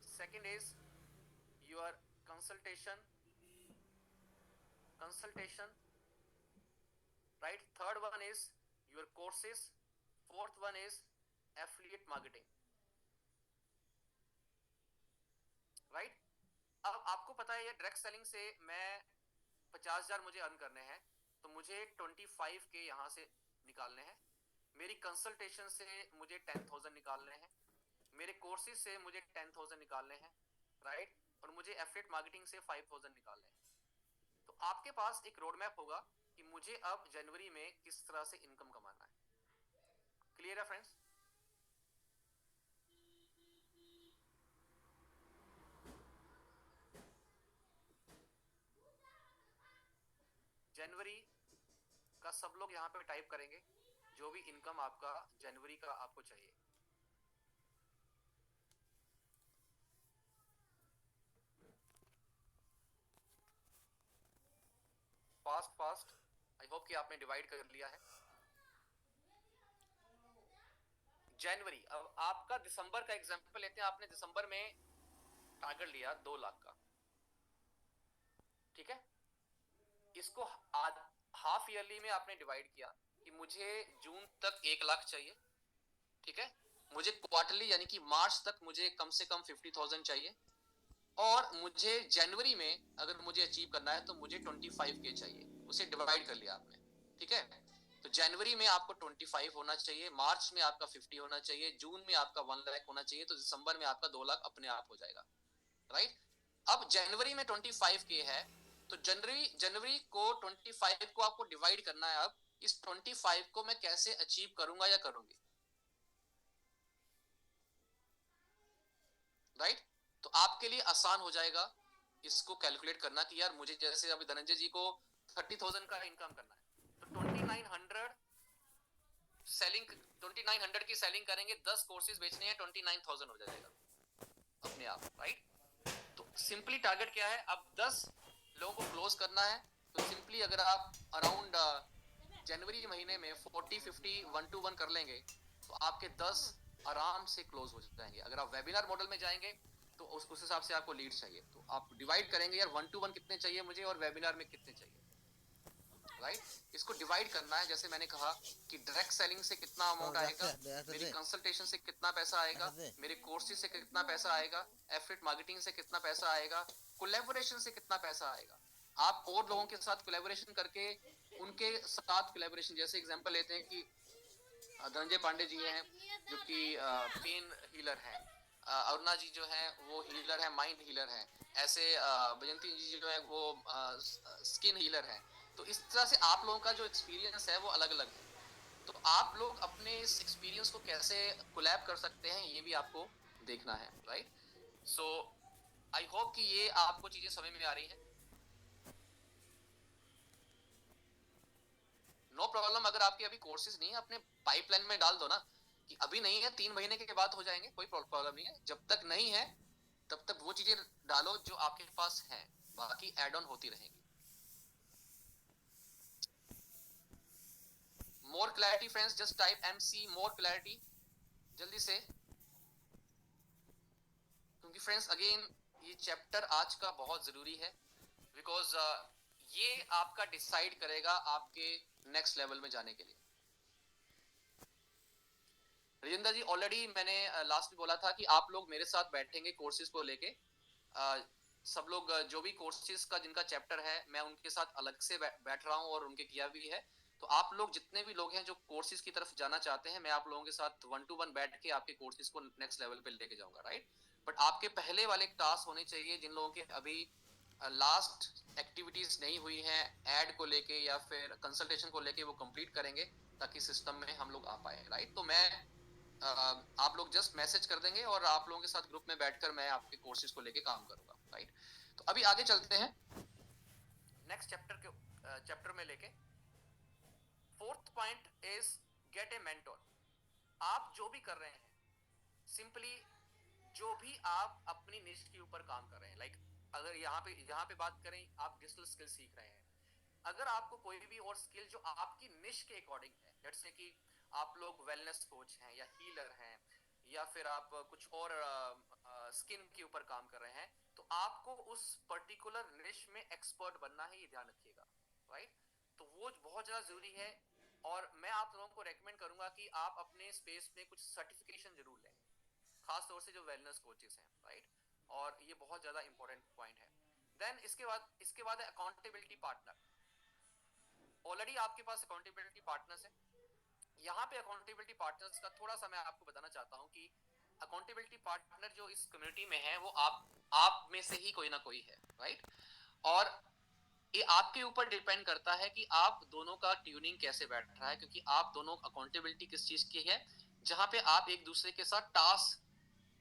second is your consultation consultation right, third one is your courses, fourth one is affiliate marketing, right. अब आपको पता है ये डायरेक्ट सेलिंग से मैं 50,000 मुझे अर्न करने हैं, तो मुझे 25 के यहाँ से निकालने हैं। मेरी कंसल्टेशन से मुझे 10,000 निकालने हैं, मेरे कोर्सेज से मुझे 10,000 निकालने हैं, राइट, और मुझे एफिलिएट मार्केटिंग से 5,000 निकालने हैं। तो आपके पास एक रोड मैप होगा कि मुझे अब जनवरी में किस तरह से इनकम कमाना है। क्लियर है फ्रेंड्स? जनवरी का सब लोग यहाँ पे टाइप करेंगे जो भी इनकम आपका जनवरी का आपको चाहिए। फास्ट फास्ट, आई होप कि आपने डिवाइड कर लिया है। जनवरी, अब आपका दिसंबर का एग्जांपल लेते हैं। आपने दिसंबर में टारगेट लिया 2 लाख का, ठीक है। इसको हाफ ईयरली में आपने डिवाइड किया कि मुझे जून तक 1 लाख चाहिए, ठीक है। मुझे क्वार्टरली यानी कि मार्च तक मुझे कम से कम 50,000 चाहिए, और मुझे जनवरी में अगर मुझे अचीव करना है तो मुझे 25 के चाहिए। उसे डिवाइड कर लिया आपने, ठीक है। तो जनवरी में आपको 25 होना चाहिए, मार्च में आपका 50 होना चाहिए, जून में आपका 1 लाख होना चाहिए, तो दिसंबर में आपका 2 लाख अपने आप हो जाएगा, राइट। अब जनवरी में 25 के है, तो जनवरी को 25 को आपको डिवाइड करना है। अब इस 25 को मैं कैसे अचीव करूंगा या करूंगी, राइट। तो आपके लिए आसान हो जाएगा इसको कैलकुलेट करना कि यार मुझे, जैसे अभी धनंजय जी को 30,000 का इनकम करना है, तो 2900 सेलिंग, 2900 की सेलिंग करेंगे, 10 कोर्सेज बेचने हैं, 29,000 हो जाएगा अपने आप, राइट। तो सिंपली टारगेट क्या है, अब 10 लोगों को क्लोज करना है, तो सिंपली अगर आप अराउंड जनवरी महीने में 40-50 1-to-1 कर लेंगे तो आपके 10 आराम से क्लोज हो जाएंगे। अगर आप वेबिनार मॉडल में जाएंगे तो उस हिसाब से आपको लीड चाहिए, तो आप डिवाइड करेंगे यार 1-to-1 कितने चाहिए मुझे और वेबिनार में कितने चाहिए, राइट। इसको डिवाइड करना है, जैसे मैंने कहा कि डायरेक्ट सेलिंग से कितना अमाउंट आएगा, मेरी कंसल्टेशन से कितना पैसा आएगा, मेरे कोर्सेज से कितना पैसा आएगा, एफिलिएट मार्केटिंग से कितना पैसा आएगा, कोलैबोरेशन से कितना पैसा आएगा। आप और लोगों के साथ कोलैबोरेशन करके उनके साथ कोलैबोरेशन, जैसे एग्जांपल लेते हैं कि धनंजय पांडे जी हैं जो कि पेन हीलर है, अरुणा जी जो है वो हीलर है, माइंड हीलर है, ऐसे बजंती जी जो है वो स्किन हीलर है। तो इस तरह से आप लोगों का जो एक्सपीरियंस है वो अलग अलग है, तो आप लोग अपने इस एक्सपीरियंस को कैसे कोलैब कर सकते हैं ये भी आपको देखना है, राइट। सो आई होप कि ये आपको चीजें समझ में आ रही हैं। नो प्रॉब्लम, अगर आपके अभी कोर्सेज नहीं है अपने पाइपलाइन में डाल दो ना, कि अभी नहीं है 3 महीने के बाद हो जाएंगे, कोई प्रॉब्लम नहीं है। जब तक नहीं है तब तक वो चीजें डालो जो आपके पास है, बाकी एड ऑन होती रहेंगी। More clarity friends, just type MC more clarity जल्दी से, क्योंकि फ्रेंड्स अगेन ये चैप्टर आज का बहुत जरूरी है, बिकॉज ये आपका डिसाइड करेगा आपके नेक्स्ट लेवल में जाने के लिए। राजेंद्र जी, ऑलरेडी मैंने लास्ट में बोला था कि आप लोग मेरे साथ बैठेंगे कोर्सेज को लेके, सब लोग जो भी कोर्सेज का जिनका चैप्टर है मैं उनके साथ अलग से बैठ रहा हूँ और उनके किया भी है। तो आप लोग जितने भी लोग हैं जो कोर्सेज की तरफ जाना चाहते हैं, मैं आप लोगों के साथ 1-to-1 बैठ के आपके कोर्सेज को नेक्स्ट लेवल पे लेके जाऊंगा, राइट। बट आपके पहले वाले टास्क होने चाहिए जिन लोगों के अभी लास्ट एक्टिविटीज नहीं हुई हैं एड को लेके या फिर कंसल्टेशन को लेके, वो कंप्लीट करेंगे ताकि सिस्टम में हम लोग आ पाए, राइट। तो मैं आप लोग जस्ट मैसेज कर देंगे और आप लोगों के साथ ग्रुप में बैठकर मैं आपके कोर्सेज को लेके काम करूंगा, राइट। तो अभी आगे चलते हैं नेक्स्ट चैप्टर में लेके। Fourth point is get A mentor. आप जो भी कर रहे हैं, सिंपली जो भी आप अपनी निश के ऊपर काम कर रहे हैं, लाइक अगर यहाँ पे बात करें, आप डिजिटल स्किल सीख रहे हैं, अगर आपको कोई भी और स्किल जो आपकी निश के अकॉर्डिंग है, जैसे कि आप लोग वेलनेस कोच हैं या हीलर हैं या फिर आप कुछ और स्किन के ऊपर काम कर रहे हैं, तो आपको उस पर्टिकुलर निश में एक्सपर्ट बनना है, ये ध्यान रखिएगा, राइट। तो वो बहुत ज्यादा जरूरी है, और मैं आप लोगों को रेकमेंड करूंगा कि आप अपने स्पेस में कुछ सर्टिफिकेशन जरूर लें, खास तौर से जो वेलनेस कोचेस हैं, राइट। और ये बहुत ज्यादा इंपॉर्टेंट पॉइंट है। देन इसके बाद अकाउंटेबिलिटी पार्टनर। ऑलरेडी आपके पास अकाउंटेबिलिटी पार्टनर्स है। यहाँ पे अकाउंटेबिलिटी पार्टनर्स का थोड़ा सा मैं आपको बताना चाहता हूँ कि अकाउंटेबिलिटी पार्टनर जो इस कम्युनिटी में है वो आप में से ही कोई ना कोई है, राइट। और ये आपके ऊपर डिपेंड करता है कि आप दोनों का ट्यूनिंग कैसे बैठ रहा है, क्योंकि आप दोनों अकाउंटेबिलिटी किस चीज की है, जहां पे आप एक दूसरे के साथ टास्क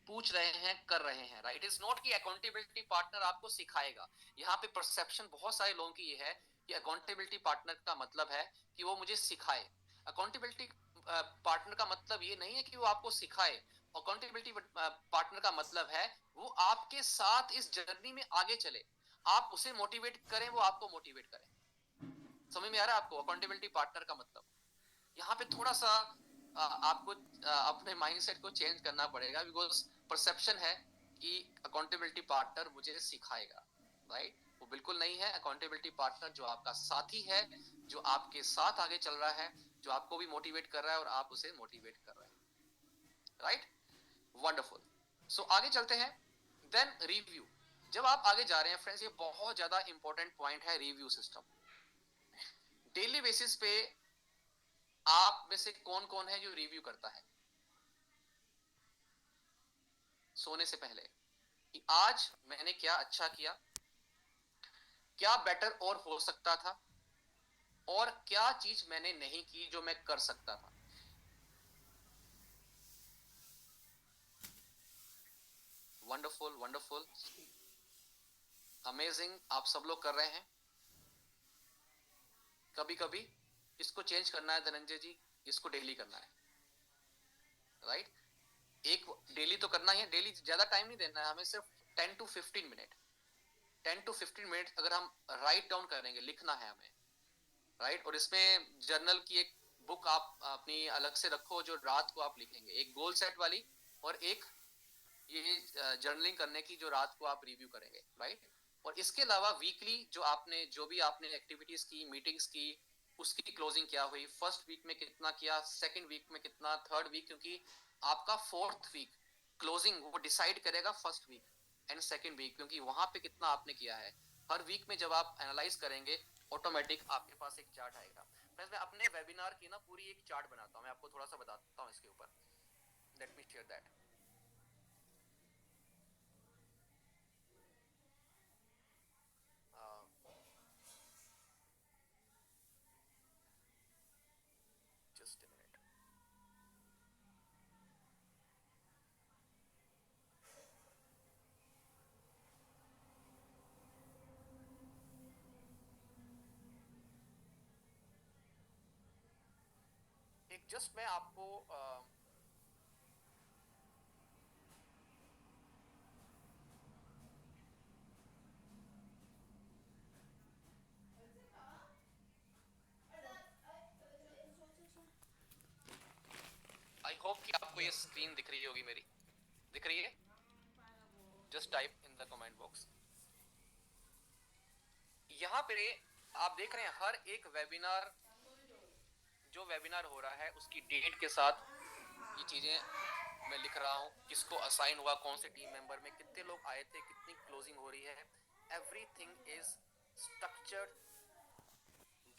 पूछ रहे हैं, कर रहे हैं, राइट। इज नॉट कि अकाउंटेबिलिटी पार्टनर आपको सिखाएगा। यहाँ पे परसेप्शन बहुत सारे लोगों की ये है कि अकाउंटेबिलिटी पार्टनर का मतलब है कि वो मुझे सिखाए। अकाउंटेबिलिटी पार्टनर का मतलब ये नहीं है कि वो आपको सिखाए। अकाउंटेबिलिटी पार्टनर का मतलब है वो आपके साथ इस जर्नी में आगे चले, आप उसे मोटिवेट करें, वो आपको मोटिवेट करें। समझ में आ रहा है आपको अकाउंटेबिलिटी पार्टनर का मतलब? यहाँ पे थोड़ा सा आपको अपने माइंडसेट को चेंज करना पड़ेगा, बिकॉज परसेप्शन है कि अकाउंटेबिलिटी पार्टनर मुझे सिखाएगा, राइट। वो बिल्कुल नहीं है। अकाउंटेबिलिटी पार्टनर जो आपका साथी है, जो आपके साथ आगे चल रहा है, जो आपको भी मोटिवेट कर रहा है और आप उसे मोटिवेट कर रहे हैं, राइट। वंडरफुल। सो आगे चलते हैं। Then review. जब आप आगे जा रहे हैं फ्रेंड्स, ये बहुत ज्यादा इंपॉर्टेंट पॉइंट है, रिव्यू सिस्टम। डेली बेसिस पे आप में से कौन कौन है जो रिव्यू करता है सोने से पहले, कि आज मैंने क्या अच्छा किया, क्या बेटर और हो सकता था, और क्या चीज मैंने नहीं की जो मैं कर सकता था। वंडरफुल, वंडरफुल, अमेजिंग, आप सब लोग कर रहे हैं। कभी कभी इसको चेंज करना है धनंजय जी, इसको डेली करना है, राइट। एक डेली तो करना ही है, डेली ज्यादा टाइम नहीं देना है हमें, सिर्फ 10 to 15 मिनट 10 to 15 मिनट अगर हम राइट डाउन करेंगे, लिखना है हमें, राइट। और इसमें जर्नल की एक बुक आप अपनी अलग से रखो जो रात को आप लिखेंगे, एक गोल सेट वाली और एक ये जर्नलिंग करने की जो रात को आप रिव्यू करेंगे, राइट। और इसके अलावा वीकली जो भी आपने एक्टिविटीज की, मीटिंग्स की, उसकी क्लोजिंग क्या हुई, फर्स्ट वीक में कितना किया, सेकंड वीक में कितना, थर्ड वीक, क्योंकि आपका फोर्थ वीक क्लोजिंग वो डिसाइड करेगा first week and second week, क्योंकि वहां पे कितना आपने किया है। हर वीक में जब आप एनालाइज करेंगे ऑटोमेटिक आपके पास एक चार्ट आएगा। मैं अपने वेबिनार की ना पूरी एक चार्ट बनाता हूँ, मैं आपको थोड़ा सा बताता हूँ इसके ऊपर। Let me share that. Just a minute. एक जस्ट मैं आपको आई होप कि आपको ये स्क्रीन दिख रही होगी मेरी, दिख रही है? Just type in the comment box. यहाँ पे आप देख रहे हैं हर एक वेबिनार, जो वेबिनार हो रहा है उसकी डेट के साथ ये चीजें मैं लिख रहा हूँ, किसको असाइन हुआ, कौन से टीम मेंबर में कितने लोग आए थे, कितनी क्लोजिंग हो रही है। Everything is structured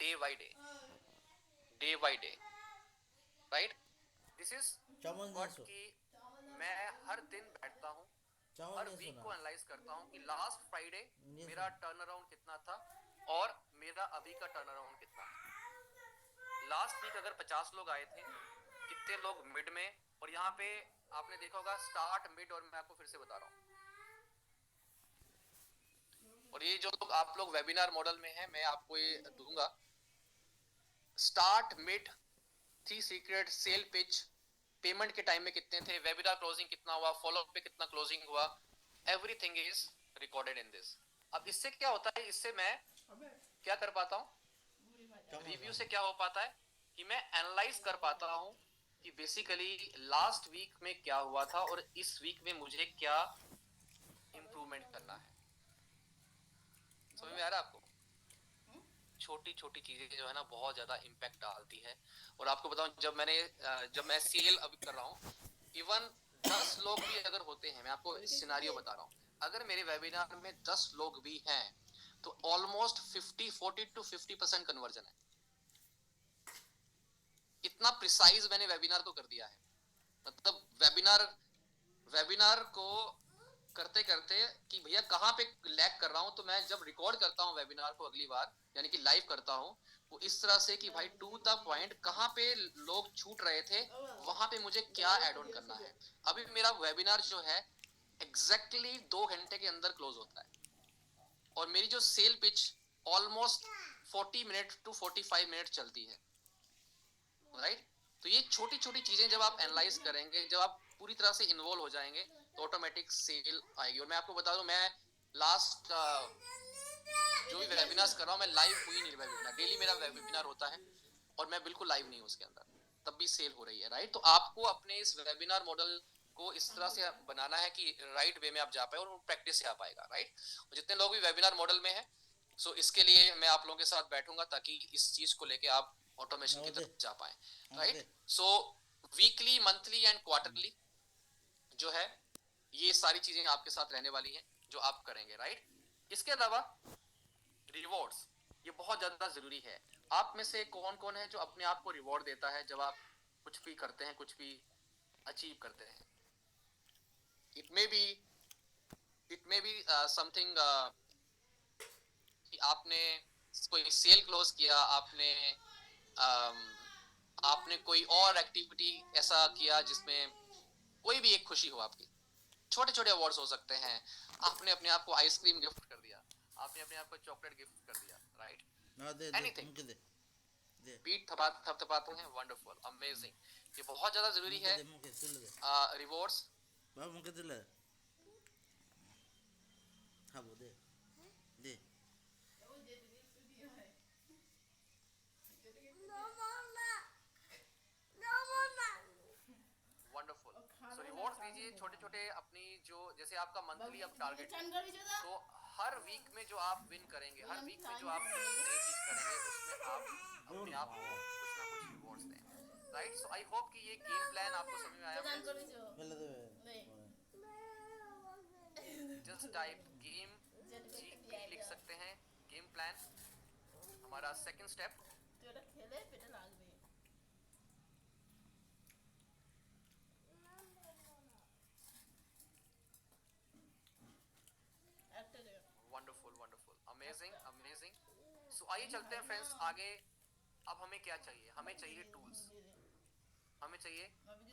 day by day, day by day, right. This is what की मैं हर दिन बैठता हूँ, हर वीक को एनालाइज करता हूँ कि लास्ट फ्राइडे मेरा टर्न अराउंड कितना था और मेरा अभी का टर्न अराउंड कितना है। लास्ट वीक अगर 50 लोग आए थे, कितने लोग मिड में, और यहाँ पे आपने देखा होगा स्टार्ट, मिड, और मैं आपको फिर से बता रहा हूँ। और ये जो लोग आप लोग वेबिनार मॉडल में हैं, मैं आपको ये दूंगा start, mid, 3 secret, sale pitch, payment के टाइम में कितने थे, वेबिनार क्लोजिंग कितना हुआ, फॉलो अप पे कितना क्लोजिंग हुआ, everything is recorded in this. अब इससे क्या होता है, इससे मैं क्या कर पाता हूँ, रिव्यू से क्या हो पाता है कि मैं एनालाइज कर पाता हूँ कि बेसिकली लास्ट वीक में क्या हुआ था और इस वीक में मुझे क्या इंप्रूवमेंट करना है। समझ में आ रहा है आपको? छोटी छोटी चीजें जो है ना बहुत ज्यादा इम्पैक्ट डालती है। और आपको बताऊं, जब मैं सेल अभी कर रहा हूँ, इवन 10 लोग भी अगर होते हैं, मैं आपको सिनारियो बता रहा हूँ, अगर मेरे वेबिनार में 10 लोग भी हैं तो ऑलमोस्ट 40 टू 50% कन्वर्जन है। इतना प्रिसाइज मैंने वेबिनार को कर दिया है। मतलब वेबिनार को करते करते कि भैया कहाँ पे लैग कर रहा हूँ, तो मैं जब रिकॉर्ड करता हूँ वेबिनार को अगली बार, यानी कि लाइव करता हूँ, वो इस तरह से कि भाई टू द पॉइंट कहाँ पे लोग छूट रहे थे, वहां पे मुझे क्या एड ऑन करना है। अभी मेरा वेबिनार जो है एग्जैक्टली 2 घंटे के अंदर क्लोज होता है, और मेरी जो sale pitch almost 40 minute to 45 minute चलती है, राइट। तो ये छोटी छोटी चीजें जब आप एनालाइज करेंगे, जब आप पूरी तरह से इन्वॉल्व हो जाएंगे, तो ऑटोमेटिक सेल आएगी। और मैं आपको बता दूं, मैं लास्ट जो भी वेबिनार्स कर रहा हूँ, मैं लाइव हुई नहीं वेबिनार, डेली मेरा वेबिनार होता है और मैं बिल्कुल लाइव नहीं हूँ उसके अंदर, तब भी सेल हो रही है, राइट। तो आपको अपने इस वेबिनार मॉडल को इस तरह से बनाना है कि राइट वे में आप जा पाए और प्रैक्टिस से आ पाएगा, राइट। और जितने लोग भी वेबिनार मॉडल में है, सो इसके लिए मैं आप लोगों के साथ बैठूंगा ताकि इस चीज को लेके आप ऑटोमेशन की तरफ जा पाए, right. So weekly, monthly and quarterly जो है, ये सारी चीजें आपके साथ रहने वाली हैं जो आप करेंगे, राइट। इसके अलावा रिवॉर्ड्स, ये बहुत ज्यादा जरूरी है। आप में से कौन कौन है जो अपने आप को रिवॉर्ड देता है जब आप कुछ भी करते हैं, कुछ भी अचीव करते हैं? इट मे बी समथिंग कि आपने कोई सेल क्लोज किया, um, आपने कोई और एक्टिविटी ऐसा किया जिसमें कोई भी एक खुशी हो आपकी। छोटे छोटे अवार्ड्स हो सकते हैं, आपने अपने आप को आइसक्रीम गिफ्ट कर दिया, आपने अपने आप को चॉकलेट गिफ्ट कर दिया, राइट। एनीथिंग, बीट थपथपाते हैं, वंडरफुल, अमेजिंग, ये बहुत ज्यादा जरूरी है। रिवॉर्ड्स रिवॉर्ड्स दीजिए छोटे छोटे अपनी, जो जैसे आपका मंथली अब टारगेट है, तो हर वीक में जो आप विन करेंगे, हर वीक में जो आप नई चीज करेंगे, उसमें आप अपने आप को कुछ ना कुछ रिवॉर्ड्स दें, राइट। सो आई होप कि ये गेम प्लान आपको समझ में आया friends. Just type game, GP लिख सकते हैं, गेम प्लान, हमारा second step. Wonderful wonderful, amazing amazing. So आइए चलते हैं फ्रेंड्स आगे। अब हमें क्या चाहिए? हमें चाहिए टूल्स, हमें चाहिए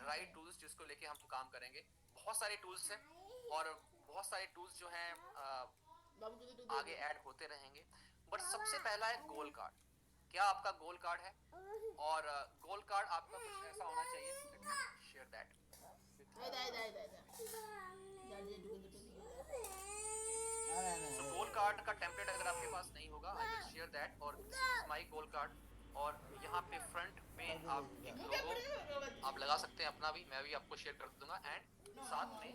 राइट टूल्स जिसको लेके हम काम करेंगे। बहुत सारे टूल्स हैं और बहुत सारे टूल्स जो हैं आगे ऐड होते रहेंगे, बट सबसे पहला है गोल कार्ड। क्या आपका गोल कार्ड है? और गोल कार्ड आपका कुछ ऐसा होना चाहिए, share that. So goal card का टेम्पलेट अगर आपके पास नहीं होगा, आई विल शेयर दैट, और this is my goal card. और यहाँ पे फ्रंट पे आप एक लोगो आप लगा सकते हैं अपना भी, मैं भी आपको शेयर कर दूंगा। एंड साथ में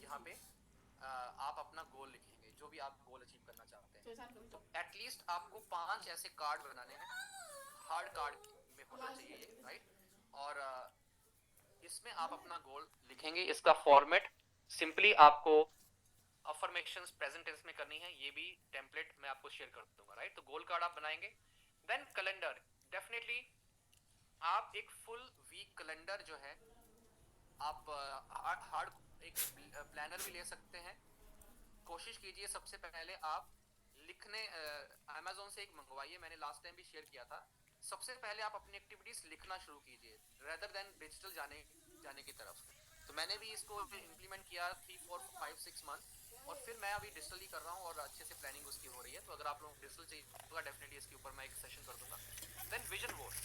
यहाँ पे आप अपना गोल लिखेंगे, जो भी आप गोल अचीव करना चाहते हैं। तो एटलीस्ट आपको 5 ऐसे कार्ड बनाने हैं, हार्ड कार्ड में होना चाहिए ये, राइट। और इसमें आप अपना गोल लिखेंगे। इसका फॉर्मेट सिंपली आपको अफर्मेशंस प्रेजेंट टेंस में करनी है, ये भी टेम्पलेट मैं आपको शेयर कर दूंगा, राइट। तो गोल कार्ड आप बनाएंगे। देन कैलेंडर, डेफिनेटली आप एक फुल वीक कैलेंडर जो है आप हार्ड एक प्लानर भी ले सकते हैं। कोशिश कीजिए सबसे पहले आप लिखने, अमेज़न से एक मंगवाइए, मैंने लास्ट टाइम भी शेयर किया था। सबसे पहले आप अपनी एक्टिविटीज लिखना शुरू कीजिए रेदर देन डिजिटल जाने की तरफ। तो मैंने भी इसको इम्प्लीमेंट किया 3 4 5 6 मंथ, और फिर मैं अभी डिजिटल ही कर रहा हूँ और अच्छे से प्लानिंग उसकी हो रही है। तो अगर आप लोग डिजिटल चाहिए होगा, डेफिनेटली इसके ऊपर मैं एक सेशन कर दूंगा। देन विजन बोर्ड,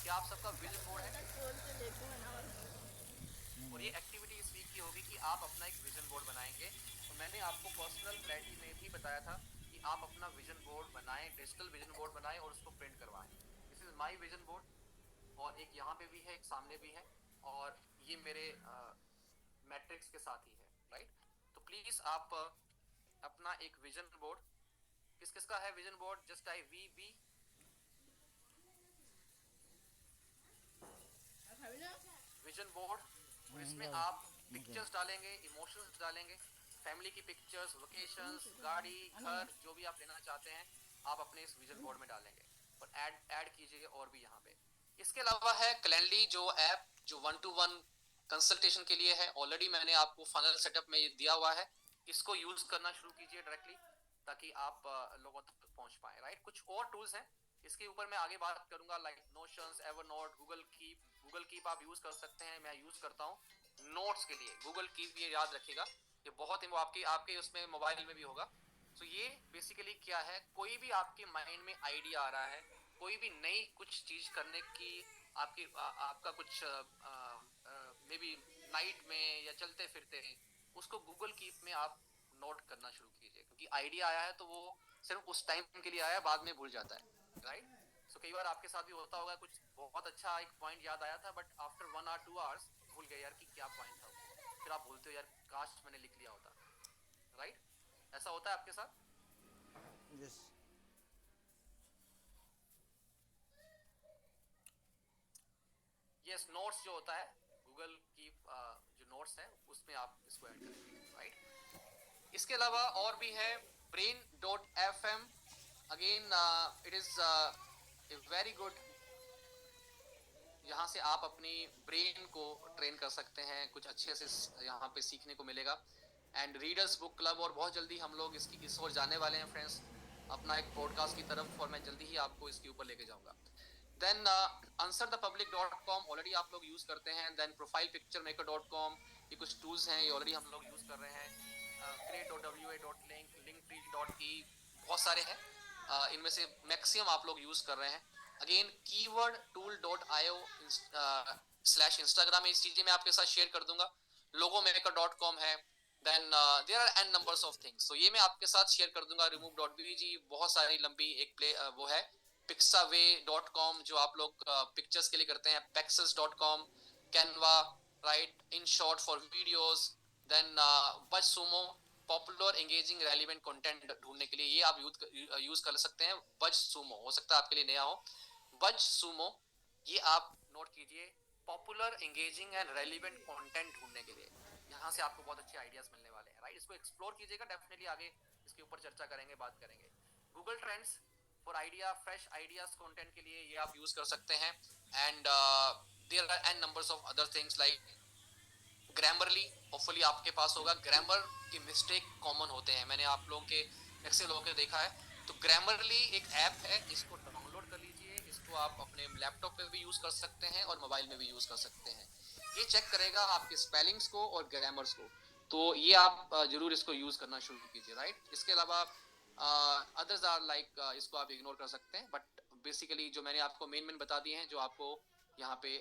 क्या आप सबका विजन बोर्ड है? और ये एक्टिविटी इस वीक की होगी कि आप अपना एक विजन बोर्ड बनाएंगे। तो मैंने आपको पर्सनल क्लैरिटी में भी बताया था कि आप अपना विजन बोर्ड बनाएं, डिजिटल विजन बोर्ड बनाएं और उसको प्रिंट करवाएं। This is my vision board, और एक यहाँ पे भी है, एक सामने भी है, और ये मेरे मैट्रिक्स के साथ ही है, राइट। तो प्लीज आप अपना एक विजन बोर्ड, किस किस का है vision board? Just I VB vision board. और इसमें आप पिक्चर्स डालेंगे, इमोशंस डालेंगे, फैमिली की पिक्चर्स, लोकेशंस, गाड़ी, घर, जो भी आप लेना चाहते हैं आप अपने इस विजन बोर्ड में डालेंगे, और ऐड कीजिए और भी यहाँ पे। इसके अलावा है कैलेंडली, जो ऐप जो 1-to-1 कंसल्टेशन के लिए है। ऑलरेडी मैंने आपको फनल सेटअप में दिया हुआ है, इसको यूज करना शुरू कीजिए डायरेक्टली, ताकि आप लोगों तक पहुंच पाए, राइट। कुछ और टूल्स हैं, इसके ऊपर मैं आगे बात करूंगा, like notions, Evernote, Google keep आप यूज कर सकते हैं, मैं यूज करता हूँ नोट्स के लिए गूगल कीप, ये याद रखिएगा, ये बहुत ही आपके उसमें मोबाइल में भी होगा। तो ये बेसिकली क्या है, कोई भी आपके माइंड में आइडिया आ रहा है, कोई भी नई कुछ चीज करने की आपका कुछ मे बी नाइट में या चलते फिरते हैं, उसको गूगल कीप में आप नोट करना शुरू कीजिए, क्योंकि आइडिया आया है तो वो सिर्फ उस टाइम के लिए आया, बाद में भूल जाता है, राइट। सो कई बार आपके साथ भी होता होगा, कुछ बहुत अच्छा एक पॉइंट याद आया था, बट आफ्टर 1 or 2 आवर्स भूल गए यार कि क्या पॉइंट था वो, फिर आप बोलते हो यार काश मैंने लिख लिया होता, राइट। ऐसा होता है आपके साथ? यस। यस, नोट्स जो होता है गूगल की जो नोट्स है उसमें आप इसको ऐड करेंगे, राइट। इसके अलावा और भी है brain.fm, again it is a very good, यहाँ से आप अपनी ब्रेन को ट्रेन कर सकते हैं, कुछ अच्छे से यहाँ पे सीखने को मिलेगा। एंड रीडर्स बुक क्लब, और बहुत जल्दी हम लोग इस ओर जाने वाले हैं फ्रेंड्स, अपना एक पॉडकास्ट की तरफ, और मैं जल्दी ही आपको इसके ऊपर लेके जाऊंगा। देन answerthepublic.com ऑलरेडी आप लोग यूज करते हैं। देन profilepicturemaker.com, ये कुछ टूल्स हैं, ये ऑलरेडी हम लोग यूज कर रहे हैं। create.wa.link, linktree.e, बहुत सारे हैं, इनमें से मैक्सिमम आप लोग यूज कर रहे हैं। अगेन keywordtool.io / Instagram, इस चीजें मैं आपके साथ शेयर कर दूंगा। logomaker.com है। Then there are n numbers of things, तो ये मैं आपके साथ शेयर कर दूंगा। remove.bg, बहुत सारी लंबी एक वो है। pixaway.com, जो आप लोग पिक्चर्स के लिए करते हैं। pexels.com, canva, right? In short for videos. Then Buzz Sumo, popular engaging relevant content ढूंढने के लिए ये आप यूज कर सकते हैं बज सुमो। हो सकता है आपके लिए नया हो बज सुमो, ये आप नोट कीजिए, popular engaging and relevant content ढूंढने के लिए। यहाँ से आपको बहुत अच्छे आइडियाज मिलने वाले हैं, राइट? इसको एक्सप्लोर कीजिएगा, डेफिनेटली आगे इसके ऊपर चर्चा करेंगे, बात करेंगे। Google trends for idea, fresh ideas content के लिए ये आप यूज कर सकते हैं। And there are n numbers of other things like Grammarly, hopefully आपके पास होगा। ग्रामर के मिस्टेक कॉमन होते हैं, मैंने आप लोगों के एक्सेल होकर देखा है। तो ग्रामरली एक ऐप है, इसको डाउनलोड कर लीजिए, इसको आप अपने लैपटॉप पे भी यूज कर सकते हैं और मोबाइल में भी यूज कर सकते हैं। ये चेक करेगा आपके स्पेलिंग्स को और ग्रामर्स को, तो ये आप जरूर इसको यूज करना शुरू कीजिए, राइट? इसके अलावा अदर्स आर लाइक, इसको आप इग्नोर कर सकते हैं, बट बेसिकली जो मैंने आपको मेन बता दिए हैं जो आपको यहाँ पे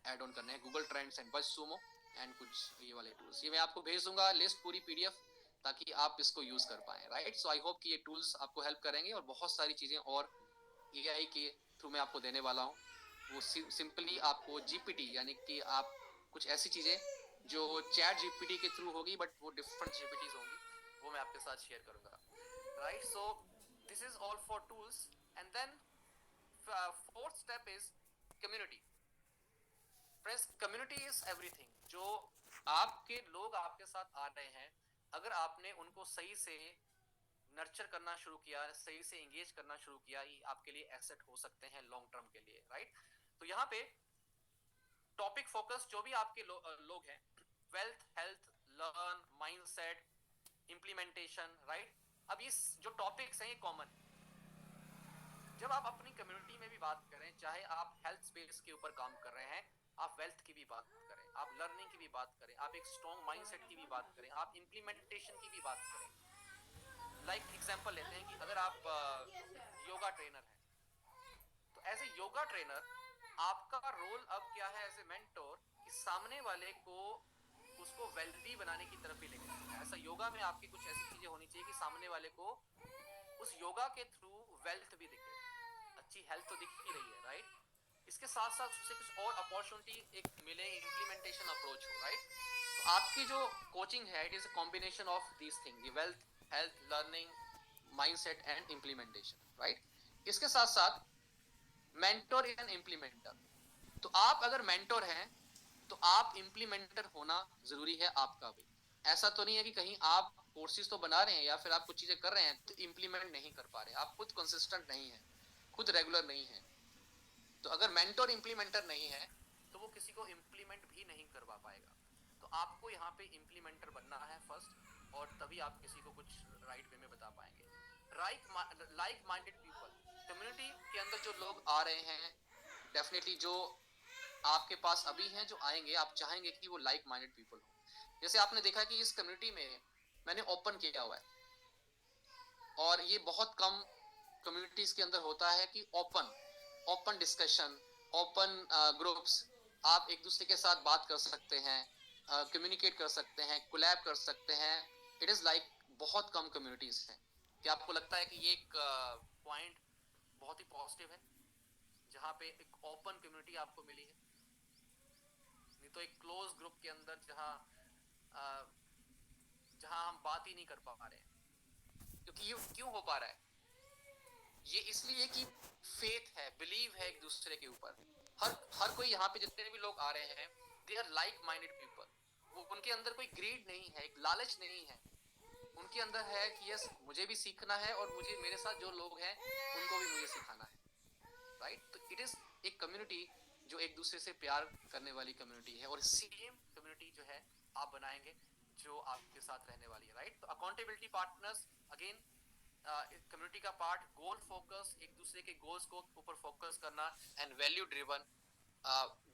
ऐड ऑन करने हैं, गूगल ट्रेंड्स एंड बज सुमो एंड कुछ ये वाले टूल्स, ये मैं आपको भेज दूंगा लिस्ट पूरी पीडीएफ, ताकि आप इसको यूज कर पाए, राइट? सो आई होप कि ये टूल्स आपको हेल्प करेंगे और बहुत सारी चीजें और एआई के थ्रू मैं आपको देने वाला हूँ। वो सिंपली आपको जीपीटी, यानी कि आप कुछ ऐसी चीजें जो चैट जीपीटी के थ्रू होगी, बट वो डिफरेंट जीपीटीज होंगी, वो मैं आपके साथ शेयर करूंगा, right? So this is all for tools. And then fourth step is community. Friends, community is everything. जो आपके लोग आपके साथ आ रहे हैं, अगर आपने उनको सही से नर्चर करना शुरू किया, सही से एंगेज करना शुरू किया, ये आपके लिए एसेट हो सकते हैं लॉन्ग टर्म के लिए, राइट? तो यहाँ पे टॉपिक फोकस जो भी आपके लोग हैं, wealth, health, learn, mindset, implementation, right? अब ये जो टॉपिक्स हैं ये कॉमन है। जब आप अपनी कम्युनिटी में भी बात करें, चाहे आप हेल्थ स्पेस के ऊपर काम कर रहे हैं, आप वेल्थ की भी बात करें, आप लर्निंग की भी बात करें, आप एक स्ट्रॉन्ग माइंडसेट की भी बात करें, आप इंप्लीमेंटेशन की भी बात करें। लाइक एग्जांपल लेते हैं कि अगर आप योगा ट्रेनर हैं, तो एज ए योगा ट्रेनर आपका रोल अब क्या है एज ए मेंटोर, कि सामने वाले को उसको वेल्दी बनाने की तरफ भी लेके जाना है। ऐसा योगा में आपकी कुछ ऐसी चीजें होनी चाहिए कि सामने वाले को उस योगा के थ्रू वेल्थ भी दिखे, अच्छी हेल्थ तो दिख ही रही है, राइट? इसके साथ साथ उसे कुछ और अपॉर्चुनिटी एक मिले, इंप्लीमेंटेशन अप्रोच हो, राइट? तो आपकी जो कोचिंग है, it is a combination of these thing, wealth, health, learning, mindset and implementation, right? इसके साथ साथ मेंटोर एंड इंप्लीमेंटर। तो आप अगर मेंटोर हैं तो आप इंप्लीमेंटर होना जरूरी है आपका भी। ऐसा तो नहीं है कि कहीं आप कोर्सेज तो बना रहे हैं या फिर आप कुछ चीजें कर रहे हैं तो इंप्लीमेंट नहीं कर पा रहे, आप खुद कंसिस्टेंट नहीं है, खुद रेगुलर नहीं है। तो अगर मेंटोर इंप्लीमेंटर नहीं है तो वो किसी को इंप्लीमेंट भी नहीं करवा पाएगा। तो आपको यहाँ पे इंप्लीमेंटर बनना है फर्स्ट, और तभी आप किसी को कुछ राइट वे में बता पाएंगे। लाइक माइंडेड पीपल, कम्युनिटी के अंदर जो लोग आ रहे हैं, डेफिनेटली जो आपके पास अभी हैं, जो आएंगे, आप चाहेंगे कि वो लाइक माइंडेड पीपल हो। जैसे आपने देखा कि इस कम्युनिटी में मैंने ओपन किया हुआ है, और ये बहुत कम कम्युनिटीज के अंदर होता है कि ओपन डिस्कशन, ओपन ग्रुप्स, आप एक दूसरे के साथ बात कर सकते हैं, कम्युनिकेट कर सकते हैं, कोलैब कर सकते हैं। इट इज लाइक बहुत कम कम्युनिटीज हैं। क्या आपको लगता है कि ये एक पॉइंट बहुत ही पॉजिटिव है, जहाँ पे एक ओपन कम्युनिटी आपको मिली है? नहीं तो एक क्लोज ग्रुप के अंदर जहाँ हम बात ही नहीं कर पा रहे हैं। क्योंकि ये क्यों हो पा रहा है? ये इसलिए कि फेथ है, बिलीव है एक दूसरे के ऊपर। हर कोई यहाँ पे जितने भी लोग आ रहे हैं, they are like minded people. वो उनके अंदर कोई ग्रीड नहीं है, एक लालच नहीं है, उनके अंदर है कि यस मुझे भी सीखना है और मुझे मेरे साथ जो लोग हैं उनको भी मुझे सिखाना है, राइट? तो इट इज एक कम्युनिटी जो एक दूसरे से प्यार करने वाली कम्युनिटी है, और सेम कम्युनिटी जो है आप बनाएंगे जो आपके साथ रहने वाली है, राइट? तो अकाउंटेबिलिटी पार्टनर्स, अगेन कम्युनिटी का पार्ट, गोल फोकस, एक दूसरे के गोल्स को ऊपर फोकस करना, एंड वैल्यू ड्रिवन।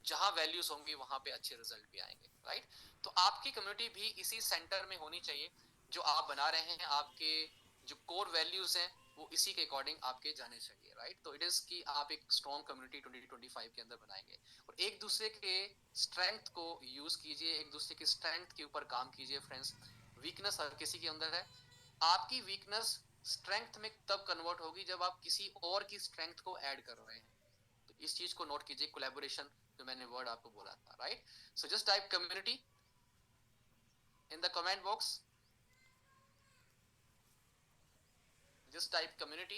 जहां वैल्यूज होंगी वहां पे अच्छे रिजल्ट भी आएंगे, राइट? तो आपकी कम्युनिटी भी इसी सेंटर में होनी चाहिए जो आप बना रहे हैं। आपके जो कोर वैल्यूज हैं वो इसी के अकॉर्डिंग आपके जाने चाहिए, राइट? तो इट इज कि आप एक स्ट्रॉन्ग कम्युनिटी 2025 के अंदर बनाएंगे, और एक दूसरे के स्ट्रेंथ को यूज कीजिए, एक दूसरे की स्ट्रेंथ के ऊपर काम कीजिए। फ्रेंड्स, वीकनेस हर किसी के अंदर है, आपकी वीकनेस स्ट्रेंथ में तब कन्वर्ट होगी जब आप किसी और की स्ट्रेंथ को ऐड कर रहे हैं। तो इस चीज को नोट कीजिए, कोलैबोरेशन जो मैंने वर्ड आपको बोला था, right? So just type community in the comment box, just type community.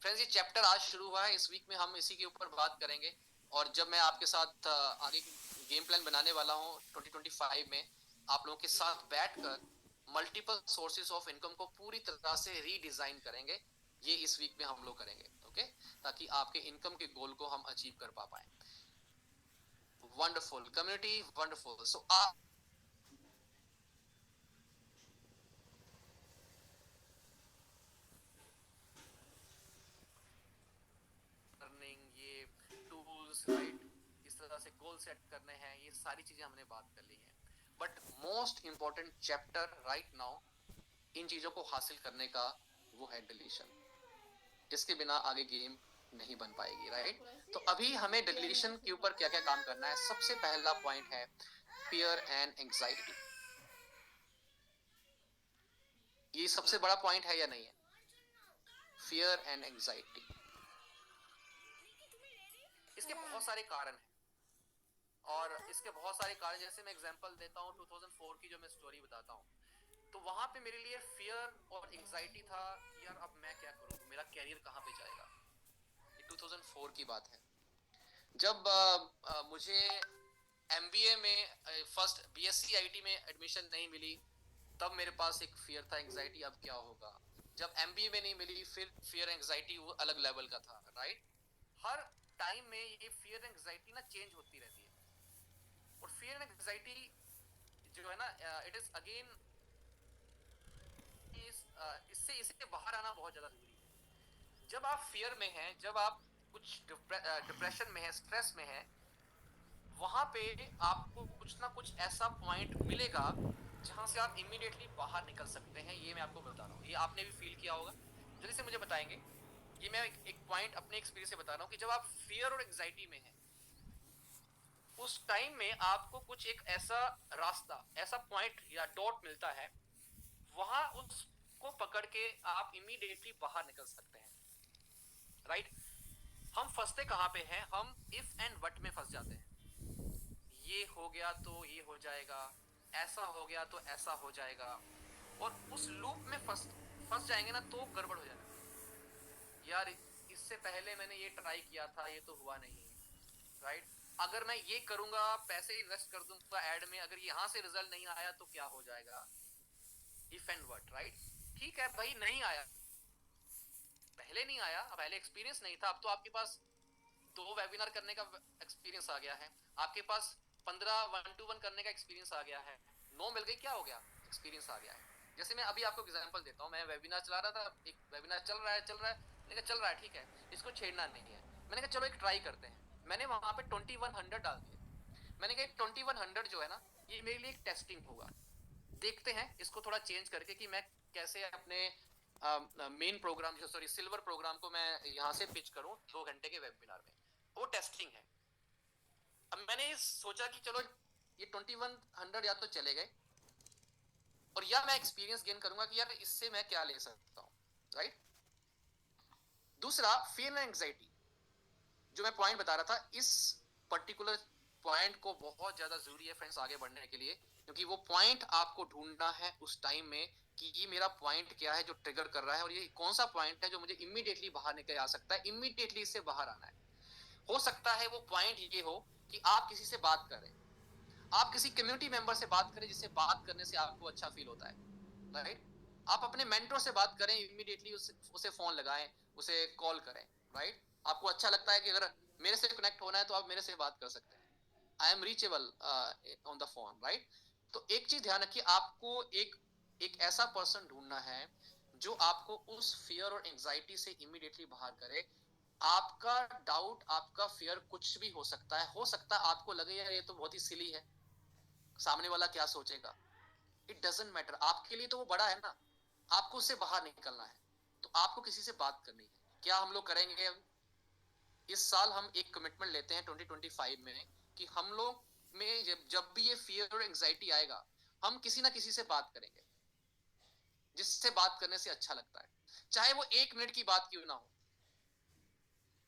Friends, ये चैप्टर आज शुरू हुआ है, इस वीक में हम इसी के ऊपर बात करेंगे। और जब मैं आपके साथ आगे गेम प्लान बनाने वाला हूँ 2025 में, आप लोगों के साथ बैठकर मल्टीपल सोर्सेज ऑफ इनकम को पूरी तरह से रीडिजाइन करेंगे। ये इस वीक में हम लोग करेंगे, ओके? ताकि आपके इनकम के गोल को हम अचीव कर पाए। Wonderful community, wonderful. सो आप अर्निंग, ये टूल्स, राइट, इस तरह से गोल सेट करने हैं, ये सारी चीजें हमने बात कर ली हैं। But most important chapter right now in चीजों को हासिल करने का वो है डिलीशन। इसके बिना आगे गेम नहीं बन पाएगी, राइट? तो अभी हमें डिलीशन के ऊपर क्या क्या काम करना है। सबसे पहला पॉइंट है फियर एंड एंजाइटी। ये सबसे बड़ा पॉइंट है या नहीं है? Fear and anxiety. इसके बहुत सारे कारण हैं, और इसके बहुत सारे कारण, जैसे मैं एग्जांपल देता हूँ 2004 की जो मैं स्टोरी बताता हूँ, तो वहां पे मेरे लिए फियर और एंजाइटी था, यार अब मैं क्या करूँ, मेरा कैरियर कहाँ पे जाएगा। ये 2004 की बात है, जब मुझे एमबीए में फर्स्ट बीएससी आईटी में एडमिशन नहीं मिली, तब मेरे पास एक फियर था, एंजाइटी, अब क्या होगा। जब एमबीए में नहीं मिली, फिर फियर एंजाइटी वो अलग लेवल का था, राइट? हर टाइम में ये फियर एंजाइटी ना चेंज होती रहती है। और फियर एंजाइटी जो है ना, इट इज अगेन, इससे इससे बाहर आना बहुत ज्यादा जरूरी है। जब आप फियर में हैं, जब आप कुछ डिप्रेशन में है, स्ट्रेस में है, वहां पे आपको कुछ ना कुछ ऐसा पॉइंट मिलेगा जहां से आप इमीडिएटली बाहर निकल सकते हैं। ये मैं आपको बता रहा हूँ, ये आपने भी फील किया होगा, जल्दी से मुझे बताएंगे। ये मैं एक पॉइंट अपने एक्सपीरियंस से बता रहा हूँ कि जब आप फियर और एंजाइटी में हैं, उस टाइम में आपको कुछ एक ऐसा रास्ता, ऐसा पॉइंट या डॉट मिलता है, वहां उसको पकड़ के आप इमीडिएटली बाहर निकल सकते हैं, राइट? हम फंसते कहां पे हैं? हम इफ एंड बट में फंस जाते हैं। ये हो गया तो ये हो जाएगा, ऐसा हो गया तो ऐसा हो जाएगा, और उस लूप में फंस फंस जाएंगे ना, तो गड़बड़ हो जाएगा। यार इससे पहले मैंने ये ट्राई किया था, ये तो हुआ नहीं, राइट? अगर मैं ये करूंगा, पैसे इन्वेस्ट कर दूंगा एड में, अगर यहाँ से रिजल्ट नहीं आया तो क्या हो जाएगा? If and what, right? ठीक है भाई, नहीं आया, पहले नहीं आया, पहले एक्सपीरियंस नहीं था, अब तो आपके पास 2 वेबिनार करने का एक्सपीरियंस आ गया है, आपके पास 15 1-to-1 करने का एक्सपीरियंस आ गया है, 9 मिल गई, क्या हो गया? एक्सपीरियंस आ गया है। जैसे मैं अभी आपको एग्जांपल देता हूँ, मैं वेबिनार चला रहा था, एक वेबिनार चल रहा है, मैंने कहा चल रहा है, ठीक है, इसको छेड़ना नहीं है, मैंने कहा चलो एक ट्राई करते हैं। मैंने वहां पे 2100 डाल दिए। मैंने कहा 2100 जो है ना, ये मेरे लिए एक टेस्टिंग होगा, देखते हैं इसको थोड़ा चेंज करके कि मैं कैसे अपने मेन प्रोग्राम, जो सॉरी सिल्वर प्रोग्राम को मैं यहाँ से पिच करूँ 2 घंटे के वेबिनार में। वो टेस्टिंग है। अब मैंने सोचा कि चलो ये 2100 या तो चले गए, और या मैं एक्सपीरियंस गेन करूंगा कि यार इससे मैं क्या ले सकता हूँ, राइट? दूसरा, फियर एंड एंजाइटी, जो मैं पॉइंट बता रहा था, इस पर्टिकुलर पॉइंट को बहुत ज्यादा जरूरी है फ्रेंड्स आगे बढ़ने के लिए, क्योंकि वो पॉइंट आपको ढूंढना है उस टाइम में कि ये मेरा पॉइंट क्या है जो ट्रिगर कर रहा है, और ये कौन सा पॉइंट है जो मुझे इमीडिएटली बाहर निकल आ सकता है, इमीडिएटली इससे बाहर आना है। हो सकता है वो पॉइंट ये हो कि आप किसी से बात करें, आप किसी कम्युनिटी मेंबर से बात करें जिससे बात करने से आपको अच्छा फील होता है, राइट? आप अपने मेंटर से बात करें, इमीडिएटली उसे फोन लगाएं, उसे कॉल करें, राइट? आपको अच्छा लगता है कि अगर मेरे से कनेक्ट होना है तो आप मेरे से बात कर सकते हैं, I am reachable on the phone, right? तो एक चीज ध्यान रखिए, आपको एक एक ऐसा पर्सन ढूंढना है जो आपको उस फियर और एंजाइटी से इमीडिएटली बाहर करे। आपका डाउट, आपका फियर कुछ भी हो सकता है, आपको लगे यार ये तो बहुत ही सिली है, सामने वाला क्या सोचेगा, इट डजंट मैटर, आपके लिए तो वो बड़ा है ना, आपको उससे बाहर निकलना है, तो आपको किसी से बात करनी है। क्या हम लोग करेंगे? इस साल हम एक कमिटमेंट लेते हैं 2025 में कि हम लोग में जब भी ये फियर और एंजाइटी आएगा, हम किसी ना किसी से बात करेंगे जिससे बात करने से अच्छा लगता है, चाहे वो 1 मिनट की बात क्यों ना हो,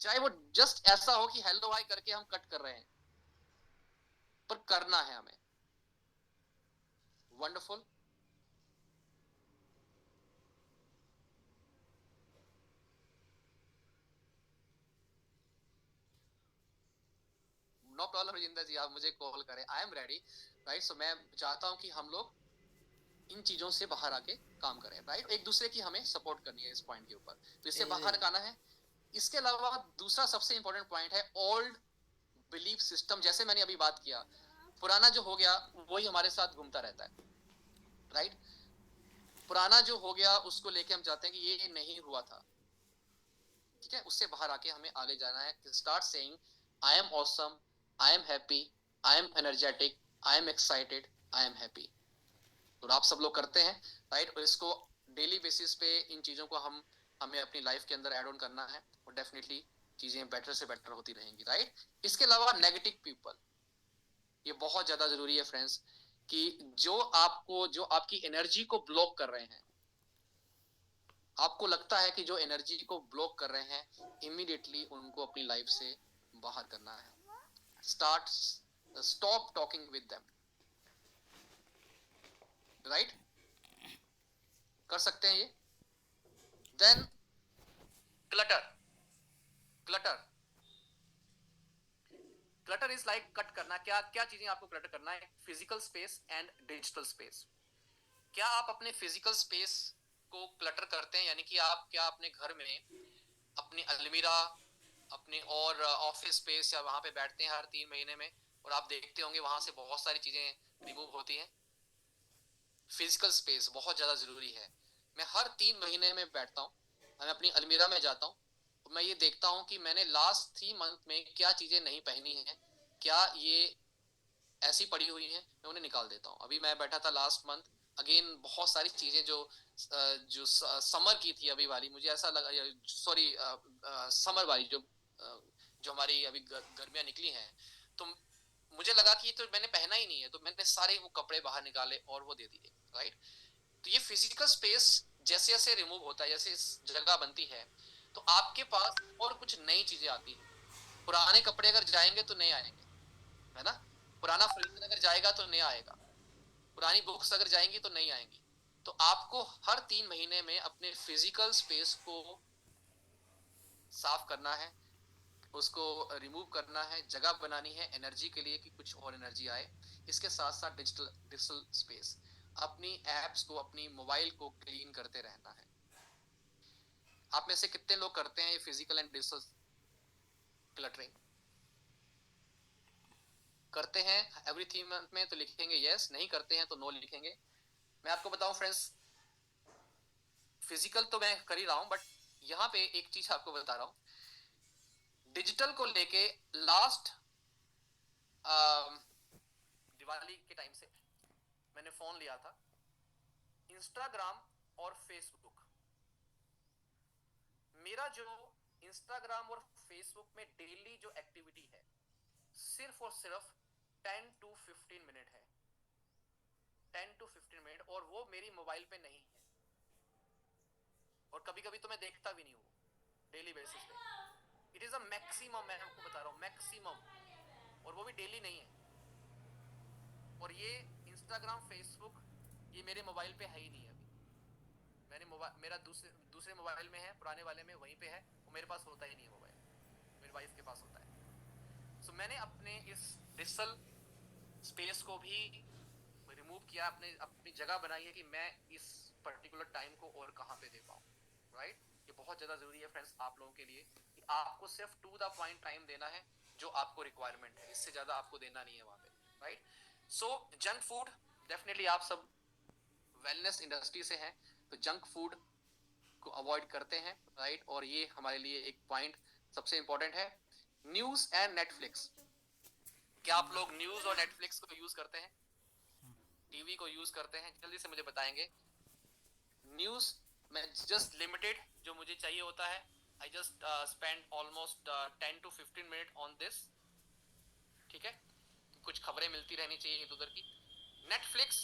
चाहे वो जस्ट ऐसा हो कि हेलो हाय करके हम कट कर रहे हैं, पर करना है हमें। वंडरफुल। नो प्रॉब्लम रजिंदर जी, आप मुझे कॉल करें, आई एम रेडी। राइट, सो मैं चाहता हूं कि हम लोग इन चीजों से बाहर आके काम करें, राइट। एक दूसरे की हमें सपोर्ट करनी है इस पॉइंट के ऊपर, तो इससे बाहर आना है। इसके अलावा दूसरा सबसे इंपॉर्टेंट पॉइंट है ओल्ड बिलीफ सिस्टम। जैसे मैंने अभी बात किया, पुराना जो हो गया वही हमारे साथ घूमता रहता है, राइट। पुराना जो हो गया उसको लेके हम चाहते हैं कि ये नहीं हुआ था, ठीक है। उससे बाहर आके हमें आगे जाना है। Start saying I am awesome, I am happy, I am energetic, I am excited, I am happy. तो आप सब लोग करते हैं, राइट। और इसको डेली बेसिस पे इन चीजों को हमें अपनी लाइफ के अंदर ऐड ऑन करना है, और डेफिनेटली चीजें बेटर से बेटर होती रहेंगी, राइट। इसके अलावा नेगेटिव पीपल, ये बहुत ज्यादा जरूरी है फ्रेंड्स, कि जो आपकी एनर्जी को ब्लॉक कर रहे हैं, आपको लगता है कि जो एनर्जी को ब्लॉक कर रहे हैं, इमीडिएटली उनको अपनी लाइफ से बाहर करना है। Stop talking with them, right. कर सकते हैं ये। Then clutter. Clutter clutter is like cut करना। क्या क्या चीजें आपको क्लटर करना है? Physical space and digital space. क्या आप अपने फिजिकल स्पेस को क्लटर करते हैं? यानी कि आप क्या अपने घर में अपनी अलमीरा, अपने और ऑफिस स्पेस या वहां पे बैठते हैं हर 3 महीने में, और आप देखते होंगे वहां से बहुत सारी चीजें रिमूव होती हैं। फिजिकल स्पेस बहुत ज्यादा जरूरी है। मैं हर 3 महीने में बैठता हूँ, मैं अपनी अलमीरा में जाता हूँ, मैं ये देखता हूँ कि मैंने लास्ट 3 मंथ में क्या चीजें नहीं पहनी हैं, क्या ये ऐसी पड़ी हुई हैं, मैं उन्हें निकाल देता हूँ। अभी मैं बैठा था लास्ट मंथ, अगेन बहुत सारी चीजें जो समर की थी अभी वाली, मुझे ऐसा लगा, सॉरी समर वाली जो हमारी अभी गर्मियां निकली हैं, तो मुझे लगा कि तो मैंने पहना ही नहीं है, तो मैंने सारे वो कपड़े बाहर निकाले और वो दे दिए, राइट। तो ये फिजिकल स्पेस जैसे जैसे रिमूव होता है, जैसे जगह बनती है, तो आपके पास और कुछ नई चीजें आती हैं। पुराने कपड़े अगर जाएंगे तो नए आएंगे, है ना। पुराना फर्नीचर अगर जाएगा तो नया आएगा, पुरानी बुक्स अगर जाएंगी तो नहीं आएंगी। तो आपको हर 3 महीने में अपने फिजिकल स्पेस को साफ करना है, उसको रिमूव करना है, जगह बनानी है एनर्जी के लिए कि कुछ और एनर्जी आए। इसके साथ साथ डिजिटल डिजिटल स्पेस, अपनी एप्स को, अपनी मोबाइल को क्लीन करते रहना है। आप में से कितने लोग करते हैं ये फिजिकल एंड डिजिटल क्लटरिंग? करते हैं एवरी 3 मंथ में तो लिखेंगे यस, नहीं करते हैं तो नो लिखेंगे। मैं आपको बताऊं फ्रेंड्स, फिजिकल तो मैं कर ही रहा हूं, बट यहाँ पे एक चीज आपको बता रहा हूं। डिजिटल को लेके लास्ट दिवाली के टाइम से मैंने फोन लिया था। इंस्टाग्राम और फेसबुक, मेरा जो इंस्टाग्राम और फेसबुक में डेली जो एक्टिविटी है, सिर्फ और सिर्फ 10 to 15 मिनट है। 10 to 15 मिनट, और वो मेरी मोबाइल पे नहीं है, और कभी कभी तो मैं देखता भी नहीं हूँ डेली बेसिस पे। इट इज अ मैक्सिमम, मैं आपको बता रहा हूँ मैक्सिमम, और वो भी डेली नहीं है। और ये इंस्टाग्राम फेसबुक ये मेरे मोबाइल पे है ही नहीं अभी। मैंने मोबाइल मेरा दूसरे दूसरे मोबाइल में है, पुराने वाले में वहीं पे है, वो मेरे पास होता ही नहीं है मोबाइल, मेरी वाइफ के पास होता है। सो मैंने अपने इस डिजिटल स्पेस को भी रिमूव किया, अपने अपनी जगह बनाई है कि मैं इस पर्टिकुलर टाइम को और कहाँ पे दे पाऊँ, राइट। ये बहुत ज़्यादा ज़रूरी है फ्रेंड्स आप लोगों के लिए, कि आपको सिर्फ टू द पॉइंट टाइम देना है जो आपको रिक्वायरमेंट है, इससे ज़्यादा आपको देना नहीं है वहाँ पे, राइट। सो जंक फूड, डेफिनेटली आप सब वेलनेस इंडस्ट्री से हैं, तो जंक फूड को अवॉइड करते हैं, राइट। और ये हमारे लिए एक पॉइंट सबसे इंपॉर्टेंट है। न्यूज एंड नेटफ्लिक्स, क्या आप लोग न्यूज और नेटफ्लिक्स को यूज करते हैं? टीवी को यूज करते हैं? जल्दी से मुझे बताएंगे। न्यूज में जस्ट लिमिटेड जो मुझे चाहिए होता है, I just spend almost 10 to 15 minute on this, ठीक है। कुछ खबरें मिलती रहनी चाहिए इधर उधर की। Netflix,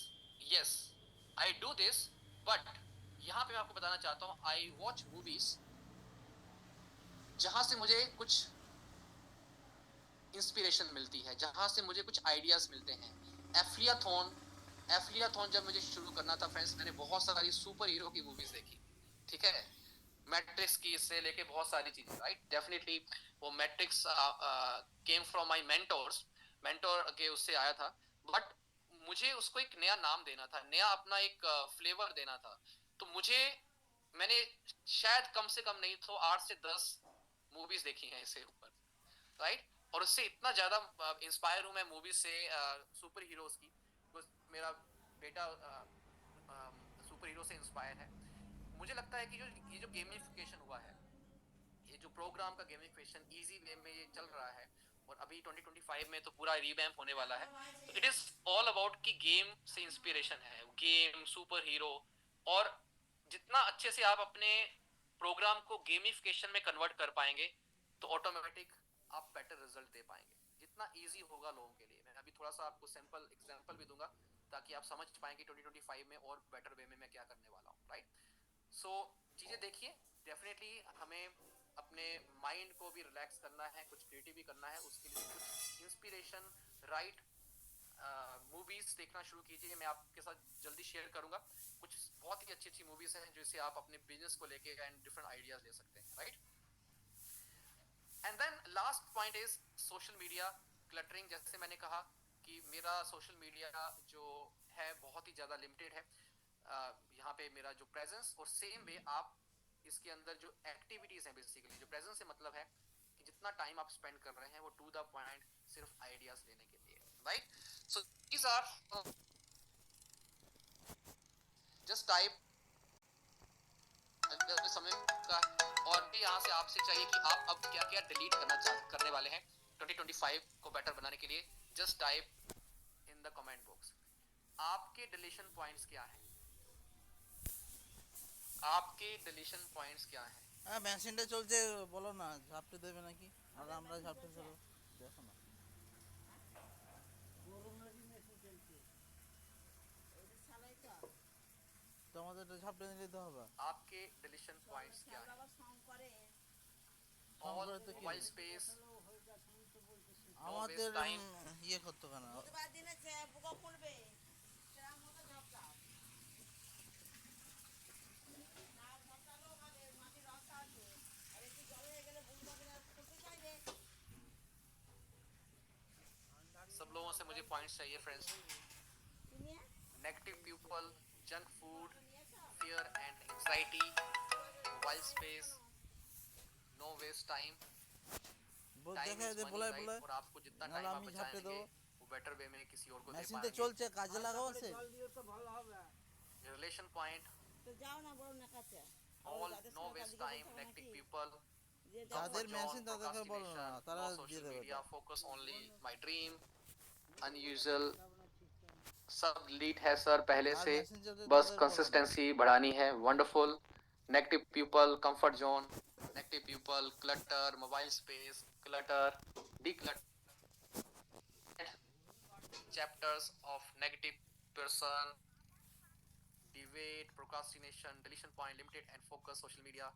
yes I do this, but यहाँ पे मैं आपको बताना चाहता हूँ, आई वॉच मूवीज जहां से मुझे कुछ इंस्पिरेशन मिलती है, जहां से मुझे कुछ आइडियाज मिलते हैं। एफ्लियाथॉन एफ्लियाथॉन जब मुझे शुरू करना था फ्रेंड्स, मैंने बहुत सारी सुपर हीरो की मूवीज देखी, ठीक है, मैट्रिक्स की से लेके बहुत सारी चीजें, राइट। डेफिनेटली वो matrix came from my mentors, mentor के उससे आया था, बट मुझे उसको एक नया नाम देना था, नया अपना एक फ्लेवर देना था। तो मैंने शायद कम से कम नहीं तो 8 से 10 मूवीज देखी हैं इससे ऊपर, राइट। और उससे इतना ज्यादा इंस्पायर हूं मैं मूवीज से, सुपर हीरोज की। मेरा बेटा सुपर हीरो से इंस्पायर है। मुझे लगता है कि ये जो गेमिफिकेशन हुआ है, ये जो प्रोग्राम का गेमिफिकेशन इजी वे में ये चल रहा है, और अभी 2025 में तो पूरा रिवैम्प होने वाला है। तो इट इज ऑल अबाउट कि गेम से इंस्पिरेशन है, गेम, सुपर हीरो, और जितना अच्छे से आप अपने प्रोग्राम को गेमिफिकेशन में कन्वर्ट कर पाएंगे तो ऑटोमेटिक आप बेटर रिजल्ट दे पाएंगे, जितना इजी होगा लोगों के लिए। मैं अभी थोड़ा सा आपको सैंपल एग्जांपल भी दूंगा ताकि आप समझ पाएंगे 2025 में और बेटर वे में मैं क्या करने वाला हूँ, राइट। सो चीजें देखिए, डेफिनेटली हमें अपने माइंड को भी रिलैक्स करना है, कुछ क्रिएटिव भी करना है, उसके लिए कुछ इंस्पिरेशन, राइट, मूवीज देखना शुरू कीजिए। मैं आपके साथ जल्दी शेयर करूंगा कुछ बहुत ही अच्छी अच्छी मूवीज हैं जिससे आप अपने बिजनेस को लेके एंड डिफरेंट आइडियाज ले सकते हैं, right. And then last point is social media cluttering. जैसे मैंने कहा कि मेरा सोशल मीडिया जो है बहुत ही ज्यादा लिमिटेड है, यहाँ पे मेरा जो प्रेजेंस, और सेम वे आप इसके अंदर जो एक्टिविटीज हैं, बेसिकली जो प्रेजेंस से मतलब है कि जितना टाइम आप स्पेंड कर रहे हैं वो टू द पॉइंट सिर्फ आइडियाज लेने के लिए, right. So these are just type समय का। और भी यहाँ से आपसे चाहिए कि आप अब क्या क्या डिलीट करने वाले हैं 2025 को बेटर बनाने के लिए। Just type in the comment box आपके डिलीशन पॉइंट्स क्या हैं, आपके डिलीशन पॉइंट्स क्या हैं। হ্যাঁ মেশিনটা চলছে, বলো না ঝাপটে দেবে নাকি, আর আমরা ঝাপটে দেবো, দেখো না। তো আমাদের এটা ঝাপটে নিয়ে যেতে হবে। आपके डिलीशन पॉइंट्स क्या हैं। সম ऑल করে তো কি मोबाइल হবে? स्पेस, नो আমাদের वेस्ट टाइम। ইয়ে করতে কেন? सब लोगों से मुझे पॉइंट्स चाहिए friends. Negative people, junk food, fear and anxiety, mobile space, no waste time. Time দেখে इज যে मनी, বলাই राइट। বলাই, और आपको जितना নাহলে टाइम आप আমি ঝাপটে बचाएंगे দেবো। वो बेटर वे में किसी और को दे মেশিনটা पाएंगे। চলছে, কাজে লাগাও আছে। Relation point, all no waste time, negative people, যাদের comfort zone, মেশিন তাদেরকে বলো না, procrastination, তারা no দিয়ে social দেবে এটা। media, focus only my dream, unusual। सब लीड है सर पहले যার से, মেশিন চলছে बस তাদের বলো না। कंसिस्टेंसी बढ़ानी है। Wonderful. Negative people, comfort zone, negative people, clutter, mobile space, clutter, declutter chapters of negative person, debate, procrastination, deletion point, limited and focus, social media।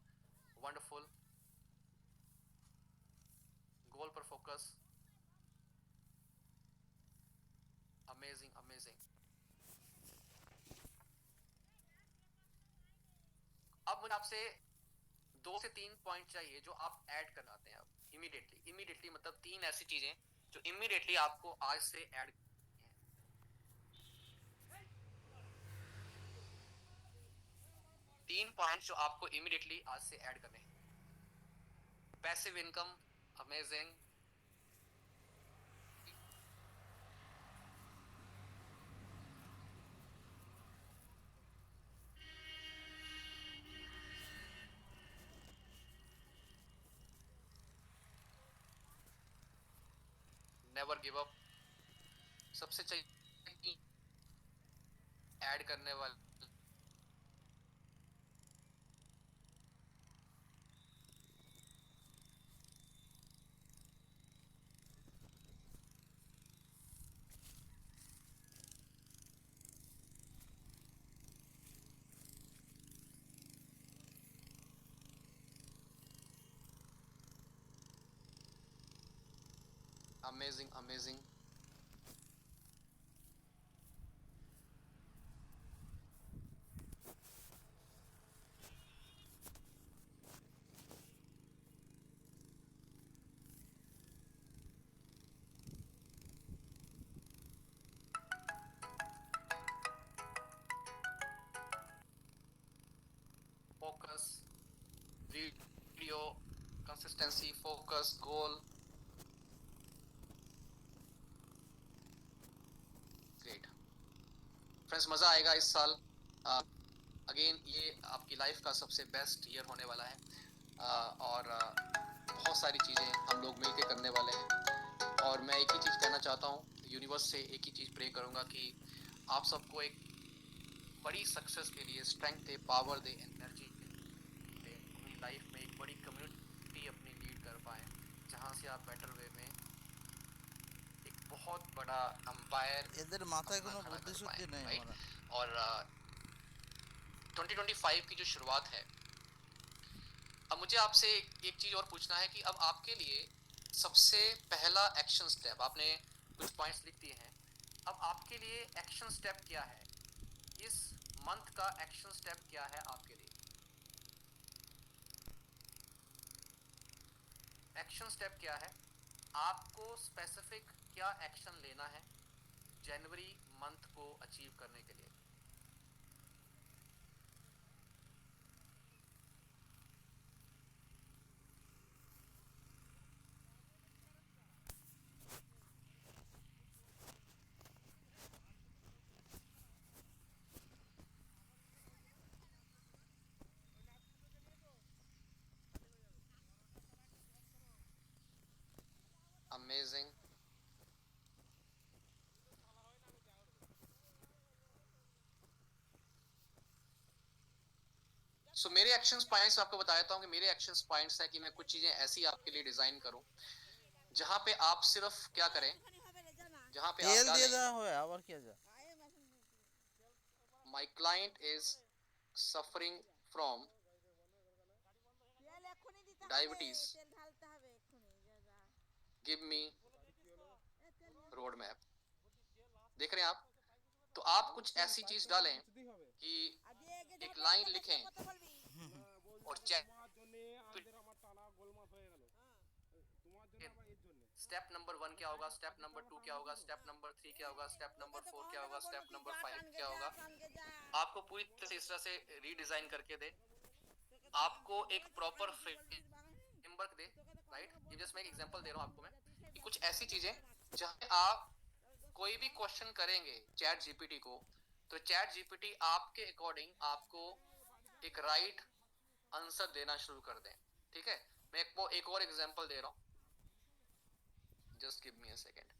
Wonderful. Goal पर फोकस, अमेजिंग अमेजिंग। अब मुझे आपसे 2 से 3 पॉइंट चाहिए जो आप ऐड कर आते हैं अब इमीडिएटली। इमीडिएटली मतलब 3 ऐसी चीजें जो इमीडिएटली आपको आज से ऐड, 3 पॉइंट जो आपको इमीडिएटली आज से ऐड करने हैं। Passive income, amazing. Never give up. सबसे चाहिए ऐड करने वाले, amazing amazing. Focus, video, consistency, focus, goal. Great friends, मजा आएगा इस साल। अगेन ये आपकी लाइफ का सबसे बेस्ट ईयर होने वाला है। और बहुत सारी चीज़ें हम लोग मिलके करने वाले हैं। और मैं एक ही चीज़ कहना चाहता हूँ, यूनिवर्स से एक ही चीज़ प्रे करूँगा कि आप सबको एक बड़ी सक्सेस के लिए स्ट्रेंथ दे, पावर दे, एनर्जी दे, अपनी लाइफ में एक बड़ी कम्युनिटी अपनी लीड कर पाए, जहाँ से आप बेटर वे में एक बहुत बड़ा एम्पायर এদের মাথায় अपना কোনো खड़ा বুদ্ধি कर শুদ্ধি पाए, নেই राइट। हमारा। और 2025 की जो शुरुआत है, अब मुझे आपसे एक चीज और पूछना है कि अब आपके लिए सबसे पहला एक्शन स्टेप, आपने कुछ पॉइंट्स लिख दिए हैं, अब आपके लिए एक्शन स्टेप क्या है? इस मंथ का एक्शन स्टेप क्या है आपके लिए? एक्शन स्टेप क्या है? आपको स्पेसिफिक क्या एक्शन लेना है जनवरी मंथ को अचीव करने के लिए? अमेजिंग। सो मेरे एक्शन पॉइंट्स आपको बता देता हूँ कि मेरे एक्शन पॉइंट्स है कि मैं कुछ चीजें ऐसी आपके लिए डिजाइन करूं जहां पे आप सिर्फ क्या करें, जहां पे आप তেল দিয়ে डालें, দেওয়া হবে আবার কি আছে? My client is suffering from diabetes, give me road map. देख रहे हैं आप? तो आप कुछ ऐसी चीज डालें कि एक लाइन लिखें और चेक स्टेप नंबर 1 क्या होगा, स्टेप नंबर 2 क्या होगा, स्टेप नंबर 3 क्या होगा, स्टेप नंबर 4 क्या होगा, स्टेप नंबर 5 क्या होगा। आपको पूरी तरह से इस तरह से रीडिजाइन करके दे, आपको एक प्रॉपर फ्रेमवर्क दे, राइट। ये जस्ट मैं एक एग्जांपल दे रहा हूं आपको मैं कि कुछ ऐसी चीजें जहां आप कोई भी क्वेश्चन करेंगे चैट जीपीटी को, तो चैट जीपीटी आपके अकॉर्डिंग आपको एक राइट आंसर देना शुरू कर दें। ठीक है, मैं एक और एग्जांपल दे रहा हूं, just give me a second.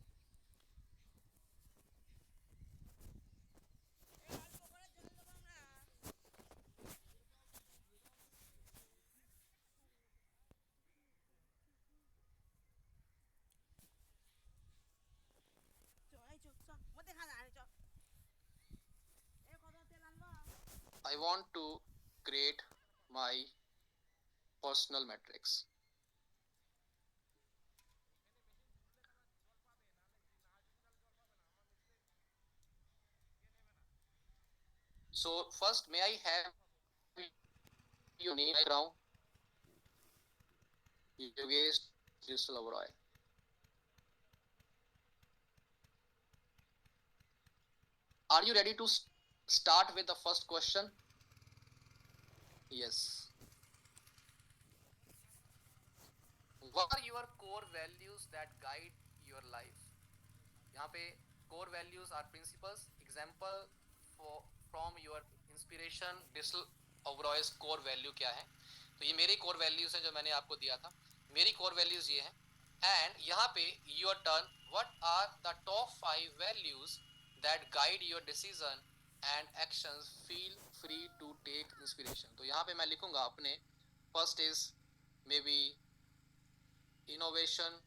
I want to create my personal metrics. So first, may I have your name? Now, Yogesh Digital Oberoi. Are you ready to start with the first question? Yes. What are your core values that guide your life? यहाँ पे core values are principles. Example from your inspiration, Digital Oberoi's core value क्या है? तो ये मेरे core values हैं जो मैंने आपको दिया था। मेरी core values ये हैं। And यहाँ पे your turn. What are the top 5 values that guide your decision and actions? Feel free to take inspiration. तो यहाँ पे मैं लिखूंगा अपने, first is maybe innovation,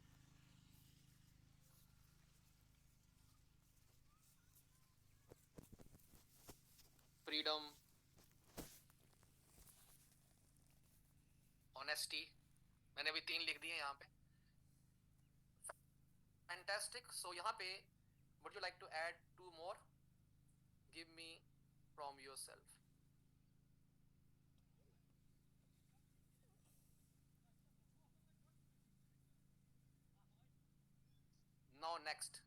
freedom, honesty। मैंने अभी 3 लिख दिए यहाँ पे। फैंटास्टिक. सो यहाँ पे would you like to add two more? Give me from yourself. Now next.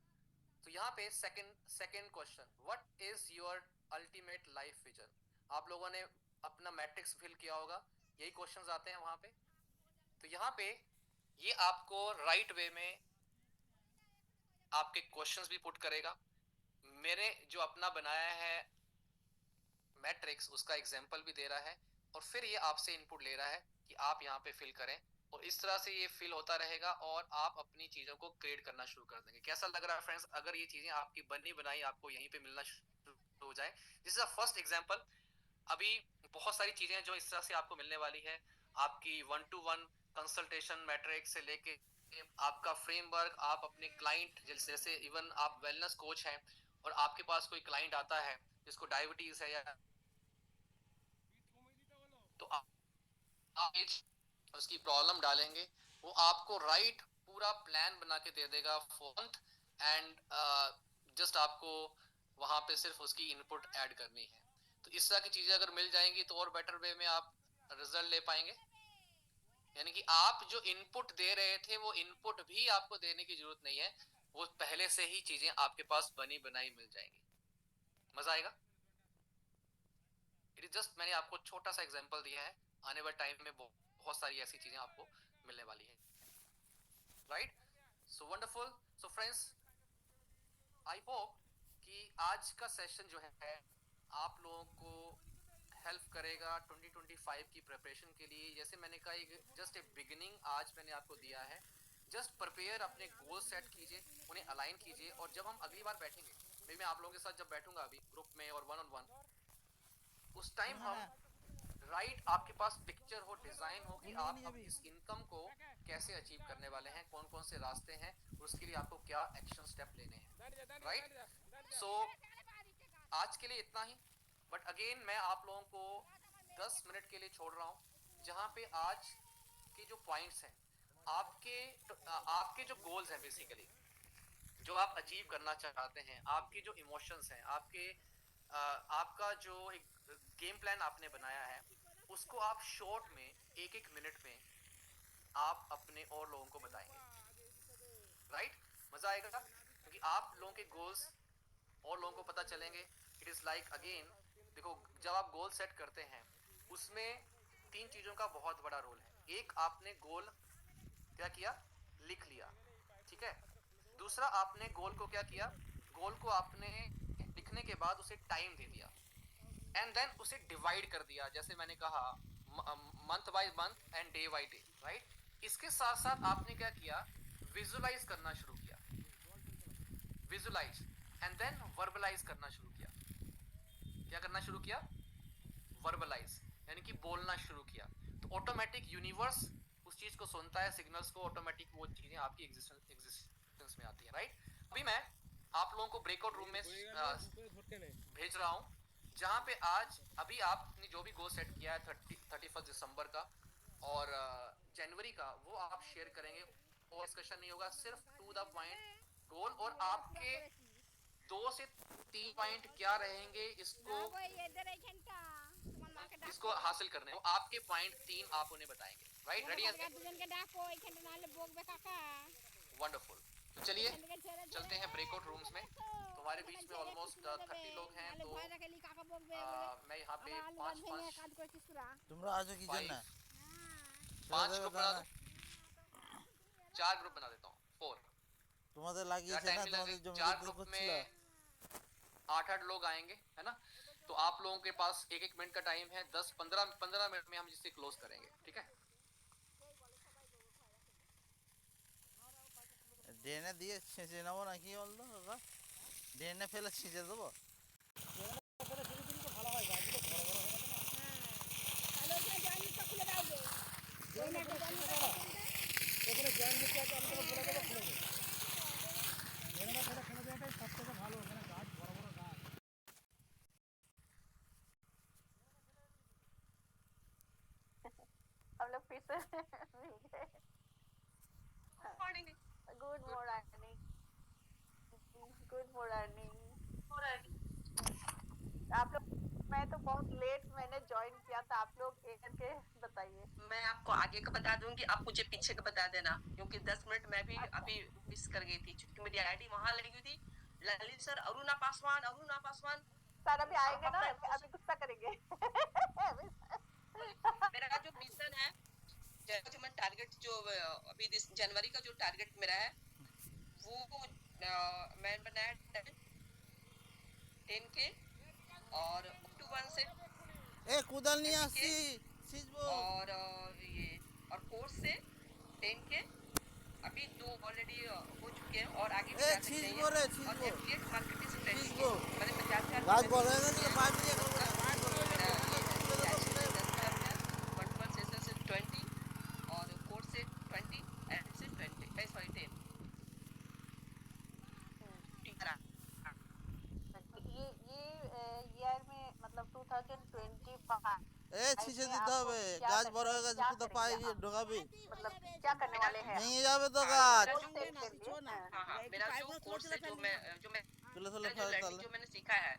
तो यहाँ पे second question, what is your ultimate life vision? आप लोगों ने अपना मैट्रिक्स फिल किया होगा, यही क्वेश्चंस आते हैं वहां पे. तो यहाँ पे ये आपको राइट वे में आपके क्वेश्चंस भी पुट करेगा. मेरे जो अपना बनाया है मैट्रिक्स उसका एग्जांपल भी दे रहा है, और फिर ये आपसे इनपुट ले रहा है कि आप यहाँ पे फिल करें, और इस तरह से ये फिल होता रहेगा और आप अपनी चीजों को क्रिएट करना शुरू कर देंगे. कैसा लग रहा है फ्रेंड्स अगर ये चीजें आपकी बनी बनाई आपको यहीं पे मिलना शुरू हो जाए? This is a first example. अभी बहुत सारी चीजें जो इस तरह से आपको मिलने वाली है, आपकी 1-to-1 कंसल्टेशन मैट्रिक्स से लेके आपका फ्रेमवर्क, आप अपने क्लाइंट जैसे इवन आप वेलनेस कोच हैं और आपके पास कोई क्लाइंट आता है जिसको डायबिटीज है, या तो आप उसकी प्रॉब्लम डालेंगे, वो आपको राइट पूरा प्लान बना के दे देगा फॉर मंथ, एंड जस्ट आपको वहां पे सिर्फ उसकी इनपुट ऐड करनी है. तो इस तरह की चीजें अगर मिल जाएंगी तो और बेटर वे में आप रिजल्ट ले पाएंगे. यानी कि आप जो इनपुट दे रहे थे वो इनपुट भी आपको देने की जरूरत नहीं है, वो पहले से ही चीजें आपके पास बनी बनाई मिल जाएंगी. मजा आएगा. इट इज जस्ट मैंने आपको छोटा सा एग्जांपल दिया है, आने वाले टाइम में बहुत सारी ऐसी चीजें आपको मिलने वाली है. Right. So wonderful. So friends, आई होप कि आज का सेशन जो है आप लोगों को हेल्प करेगा 2025 की प्रिपरेशन के लिए. जैसे मैंने कहा, एक जस्ट ए बिगिनिंग आज मैंने आपको दिया है. जस्ट प्रिपेयर, अपने गोल सेट कीजिए, उन्हें अलाइन कीजिए, और जब हम अगली बार बैठेंगे, मैं आप लोगों के साथ जब बैठूंगा अभी ग्रुप में और 1-on-1, उस टाइम हम राइट आपके पास पिक्चर हो, डिजाइन हो कि आप अब इस इनकम को कैसे अचीव करने वाले हैं, कौन कौन से रास्ते हैं, और उसके लिए आपको क्या एक्शन स्टेप लेने हैं. राइट. सो आज के लिए इतना ही. बट अगेन मैं आप लोगों को 10 मिनट के लिए छोड़ रहा हूं, जहां पे आज के जो पॉइंट्स हैं, आपके जो गोल्स हैं, बेसिकली जो आप अचीव करना चाहते हैं, आपके जो इमोशंस हैं, आपका जो एक गेम प्लान आपने बनाया है, उसको आप शॉर्ट में एक एक मिनट में आप अपने और लोगों को बताएंगे. राइट. मजा आएगा क्योंकि आप लोगों के गोल्स और लोगों को पता चलेंगे. इट इज लाइक अगेन, देखो जब आप गोल सेट करते हैं उसमें 3 चीजों का बहुत बड़ा रोल है. एक, आपने गोल क्या किया, लिख लिया. ठीक है. दूसरा, आपने गोल को क्या किया, गोल को आपने लिखने के बाद उसे टाइम दे दिया, एंड देन उसे डिवाइड कर दिया, जैसे मैंने कहा month by month and day by day. Right. इसके साथ साथ आपने क्या किया, विजुलाइज करना शुरू किया, विजुलाइज, एंड देन वर्बलाइज करना शुरू किया. क्या करना शुरू किया, वर्बलाइज, यानी कि बोलना शुरू किया. तो ऑटोमेटिक यूनिवर्स उस चीज को सुनता है, सिग्नल्स को, ऑटोमेटिक वो चीजें आपकी एग्जिस्टेंस में आती है. राइट. अभी मैं आप लोगों को ब्रेकआउट रूम में भेज रहा हूं, जहां पे आज अभी आपने जो भी गोल सेट किया है 31 दिसंबर का और जनवरी का, वो आप शेयर करेंगे, और डिस्कशन नहीं होगा, सिर्फ टू द पॉइंट गोल, और आपके 2 से 3 पॉइंट क्या रहेंगे इसको हासिल करने, वो आपके पॉइंट 3 आप उन्हें बताएंगे. राइट. रेडी है? वंडरफुल. तो चलिए चलते हैं ब्रेकआउट रूम्स में. तुम्हारे बीच में ऑलमोस्ट 30 लोग हैं, तो मैं यहाँ पे 5 তোমরা আছো কি জন্য 5 ग्रुप बना दूं, 4 ग्रुप बना देता हूँ, 4. তোমাদের লাগিয়েছে না তোমাদের জমি 4 বিক্রি ग्रुप করছিল में 8-8 लोग आएंगे, है ना. तो आप लोगों के पास 1-1 मिनट का टाइम है, 10-15 मिनट में हम इसे क्लोज करेंगे. ठीक है. ড্রেনে দিয়ে ছেঁচে নেবো নাকি বলতো দাদা, ড্রেনে ফেলে ছিঁচে দেবো. हम लोग फिर से मिल गए. Good morning. Good morning. आप लोग, मैं तो बहुत लेट मैंने ज्वाइन किया था, आप लोग एक करके बताइए। मैं आपको आगे का बता दूंगी, आप मुझे पीछे का बता देना, क्योंकि 10 मिनट मैं भी अभी मिस कर गई थी, क्योंकि मेरी आईडी वहां लगी हुई थी। ललित सर, अरुणा पासवान। सर अभी आएंगे ना, अभी गुस्सा करेंगे। मेरा जो मिशन है, जो मैं टारगेट, जो अभी जनवरी का जो टारगेट मेरा है, वो मैं बनाया 10K, और अक्टूबर से এ কোদাল নিয়ে 20K, আসছি সিজবো। और ये और कोर्स से 10K। अभी 2 ऑलरेडी हो चुके हैं और आगे भी এ जा सकते ছিজবো हैं। রে और ছিজবো एफिलिएट मार्केटिंग से ट्रेनिंग ছিজবো। मैंने 50,000 গাছ বড় হয়ে গেছিল 5 দিয়ে করবো না, मेरा ये है তুলে দেবো बैच তুলে से দেবো। 10,000, 1 सेशन से 20, और कोर्स से 20, एंड से 20, सॉरी 10। ये ईयर में मतलब 2025 এ ছিঁচে में দিতে आप হবে, क्या গাছ करने- বড় হয়ে গেছে क्या তুই তো करेंगे পায়ে आप? ঢোকাবি, मतलब क्या करने वाले हैं आप? ভেঙে যাবে তো हाँ, গাছ। मेरा कोर्स जो के लिए, हाँ। हाँ, मेरा जो कोर्स है, जो मैं তুলে তুলে जो ফেলে लर्निंग তাহলে जो मैंने सीखा है,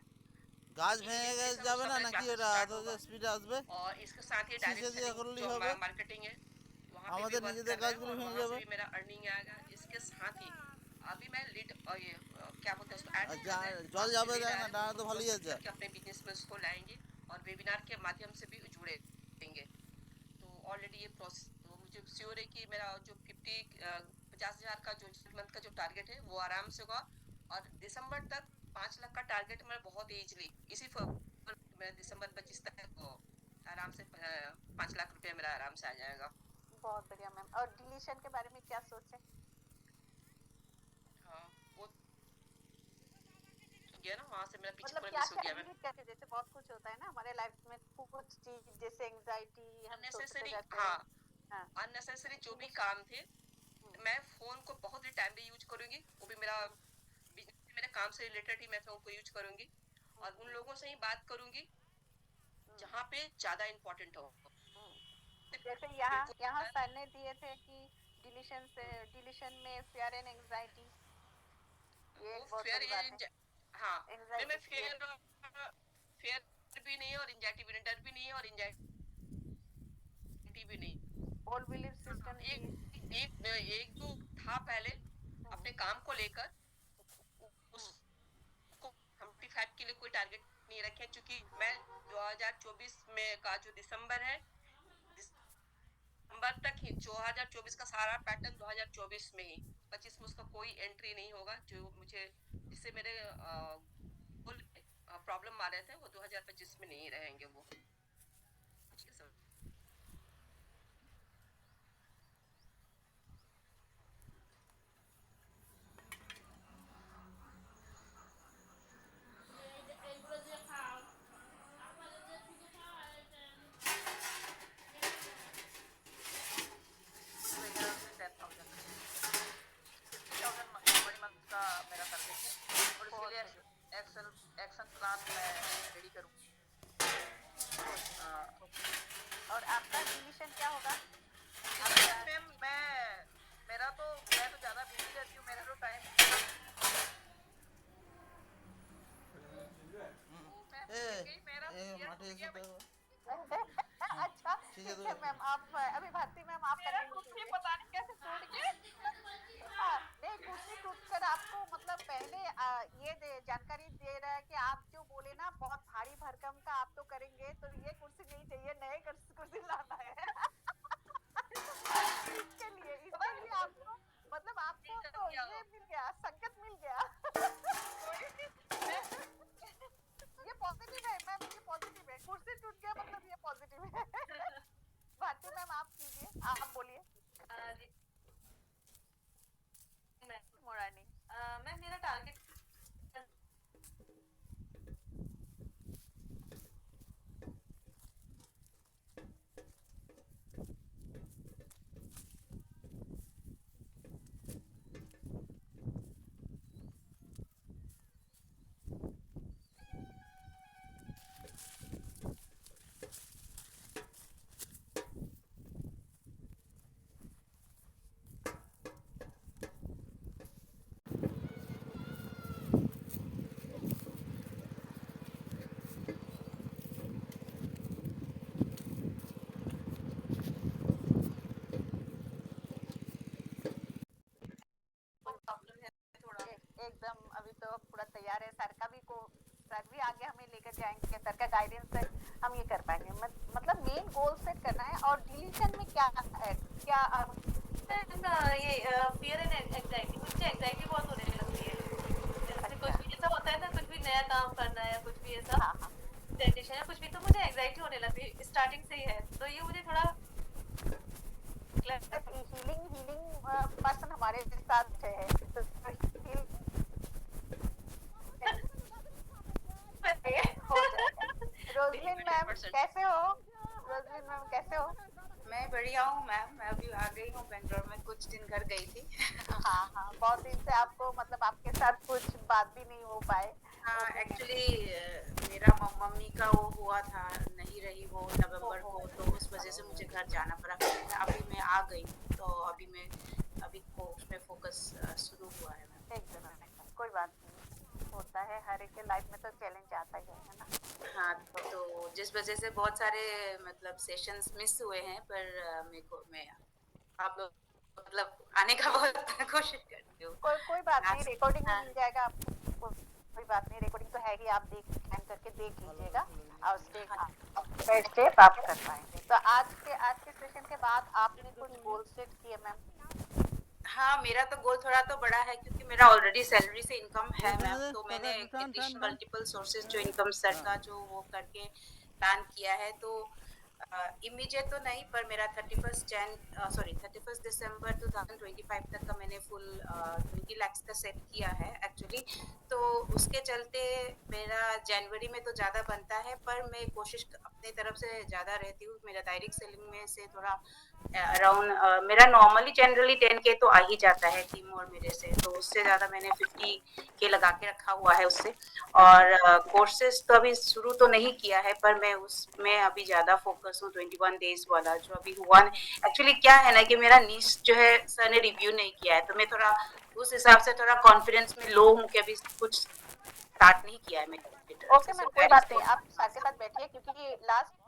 গাছ अभी ভেঙে इनिशिएशन যাবে उसका না मेरा নাকি, क्लासेस ওটা स्टार्ट তো होगा, স্পিড আসবে। और इसके साथ ही शीशे डायरेक्ट दिया सेलिंग करली जो হবে। मार्केटिंग है, वहाँ पे भी আমাদের वर्क নিজেদের कर रहे हैं, গাছগুলো और ভেঙে वहाँ से যাবে। भी मेरा अर्निंग आएगा। इसके साथ ही अभी मैं लीड, ये क्या बोलते हैं उसको, আর জল যাবে দেখ না, ডানা তো ভালোই আছে। कि अपने बिजनेस में उसको लाएंगे, और वेबिनार के माध्यम से भी जुड़ेंगे। तो ऑलरेडी ये प्रोसेस, तो मुझे श्योर है कि मेरा जो 50,000 का जो मंथ का जो टारगेट है, वो आराम से होगा। और दिसंबर तक 5 लाख का टारगेट मैं बहुत इजीली, इसी मैं दिसंबर 25 तक आराम से 5 लाख रुपए मेरा आराम से आ जाएगा। बहुत बढ़िया मैम। और डिलीशन के बारे में क्या सोचे? हाँ, वो गया ना, वहाँ से मेरा पीछे मतलब पूरा क्या मिस हो क्या गया। मैं डिलीट करके, जैसे बहुत कुछ होता है ना हमारे लाइफ में, कुछ चीज जैसे एंजाइटी हम सोचते अननेसेसरी, रहते हाँ, हैं। हाँ। अननेसेसरी जो भी काम थे, मैं फोन को बहुत ही टाइमली यूज करूंगी, वो भी मेरा बिजनेस, मेरे काम से रिलेटेड ही मैं फोन को यूज करूंगी, और उन लोगों से ही बात करूंगी जहाँ पे ज्यादा इम्पोर्टेंट हो। जैसे यहाँ सर ने दिए थे कि डिलीशन में फियर एंड एंजाइटी, ये एक बहुत बड़ी बात है। हाँ, मैं Anxiety फेयर भी नहीं है, और एंजाइटी भी नहीं, डर भी नहीं है, और एंजाइटी भी नहीं। ऑल बिलीफ सिस्टम एक जो था पहले अपने काम को लेकर, उसको 25 के लिए कोई टारगेट नहीं रखे, क्योंकि मैं 2024 में का जो दिसंबर है, दिसंबर तक ही 2024 का सारा पैटर्न 2024 में ही, 25 में उसका कोई एंट्री नहीं होगा। जो मुझे, जिससे मेरे प्रॉब्लम आ रहे थे, वो 2025 में नहीं रहेंगे वो। एक्शन प्लान मैं रेडी करूंगी। और आपका डिलीशन क्या होगा? मैम मैं तो ज्यादा बिजी रहती हूँ, मेरा तो टाइम মাঠে এসে তো अच्छा ठीक है मैम, आप अभी भारती मैम आप कुर्सी पता नहीं कैसे टूट गई। नहीं, कुर्सी टूट कर आपको मतलब पहले ये जानकारी दे रहा है कि आप जो बोले ना बहुत भारी भरकम का आप तो करेंगे, तो ये कुर्सी नहीं चाहिए, नए कुर्सी लाना है। इसके लिए आपको मतलब आपको तो ये मिल गया, संकेत मिल गया। ये पॉजिटिव है मैम, ये पॉजिटिव है, कुर्सी टूट गया मतलब ये पॉजिटिव है। भारती मैम आप कीजिए, आप बोलिए। मॉर्निंग मैं मेरा टारगेट जा रहे हैं, सर का भी को सर भी आगे हमें लेकर जाएंगे, सर का गाइडेंस से हम ये कर पाएंगे। मतलब मेन गोल सेट करना है। और डिलीशन में क्या है, क्या ये फियर एंड एंजाइटी, मुझे एंजाइटी बहुत होने लगती है। जैसे कुछ भी ऐसा होता है ना, कुछ भी नया काम करना है, कुछ भी ऐसा हाँ हाँ प्रेजेंटेशन है, कुछ भी, तो मुझे एंजाइटी होने लगती है स्टार्टिंग से ही है। तो ये मुझे थोड़ा हीलिंग पर्सन हमारे साथ है, तो रोजलिन मैम कैसे हो? रोजलिन मैम कैसे हो? मैं बढ़िया हूँ मैम, मैं अभी आ गई हूँ बेंगलोर में, कुछ दिन घर गई थी। हाँ हाँ, बहुत दिन से आपको मतलब आपके साथ कुछ बात भी नहीं हो पाए। हाँ एक्चुअली मेरा मम्मी का वो हुआ था, नहीं रही वो नवंबर को, तो उस वजह से मुझे घर जाना पड़ा। अभी मैं आ गई, तो अभी उसमें फोकस शुरू हुआ है मैम। एकदम कोई बात नहीं, होता है, हर एक के लाइफ में तो चैलेंज आता ही है ना। हाँ तो जिस वजह से बहुत सारे मतलब सेशंस मिस हुए हैं, पर मैं आप लोग मतलब आने का बहुत कोशिश करती हूँ। कोई बात नहीं, रिकॉर्डिंग में मिल जाएगा आपको, कोई बात नहीं, रिकॉर्डिंग तो है ही, आप टाइम करके देख लीजिएगा और स्टेप आप कर पाएंगे। तो आज के सेशन के बाद आपने कुछ गोल सेट किए मैम? हाँ मेरा तो गोल थोड़ा तो बड़ा है, क्योंकि मेरा ऑलरेडी सैलरी से इनकम है मैम, तो मैंने मल्टीपल सोर्सेज जो इनकम सर का जो वो करके प्लान किया है। तो इमीडिएट तो नहीं, पर मेरा 31 दिसंबर 2025 तक का मैंने फुल 20 लाख का सेट किया है एक्चुअली। तो उसके चलते मेरा जनवरी में तो ज़्यादा बनता है, पर मैं कोशिश अपने तरफ से ज़्यादा रहती हूँ। मेरा डायरेक्ट सेलिंग में से थोड़ा अराउंड मेरा नॉर्मली जनरली 10K तो आ ही जाता है टीम और मेरे से, तो उससे ज़्यादा मैंने 50K लगा के रखा हुआ है उससे। और कोर्सेज तो अभी शुरू तो नहीं किया है, पर मैं उसमें अभी ज़्यादा फोकस हूँ 21 डेज वाला जो अभी हुआ। एक्चुअली क्या है ना कि मेरा नीश जो है सर ने रिव्यू नहीं किया है, तो मैं थोड़ा उस हिसाब से थोड़ा कॉन्फिडेंस में लो हूँ कि अभी कुछ स्टार्ट नहीं किया है मैंने। ओके मैम, कोई बात नहीं, आप सर के साथ बैठिए, क्योंकि लास्ट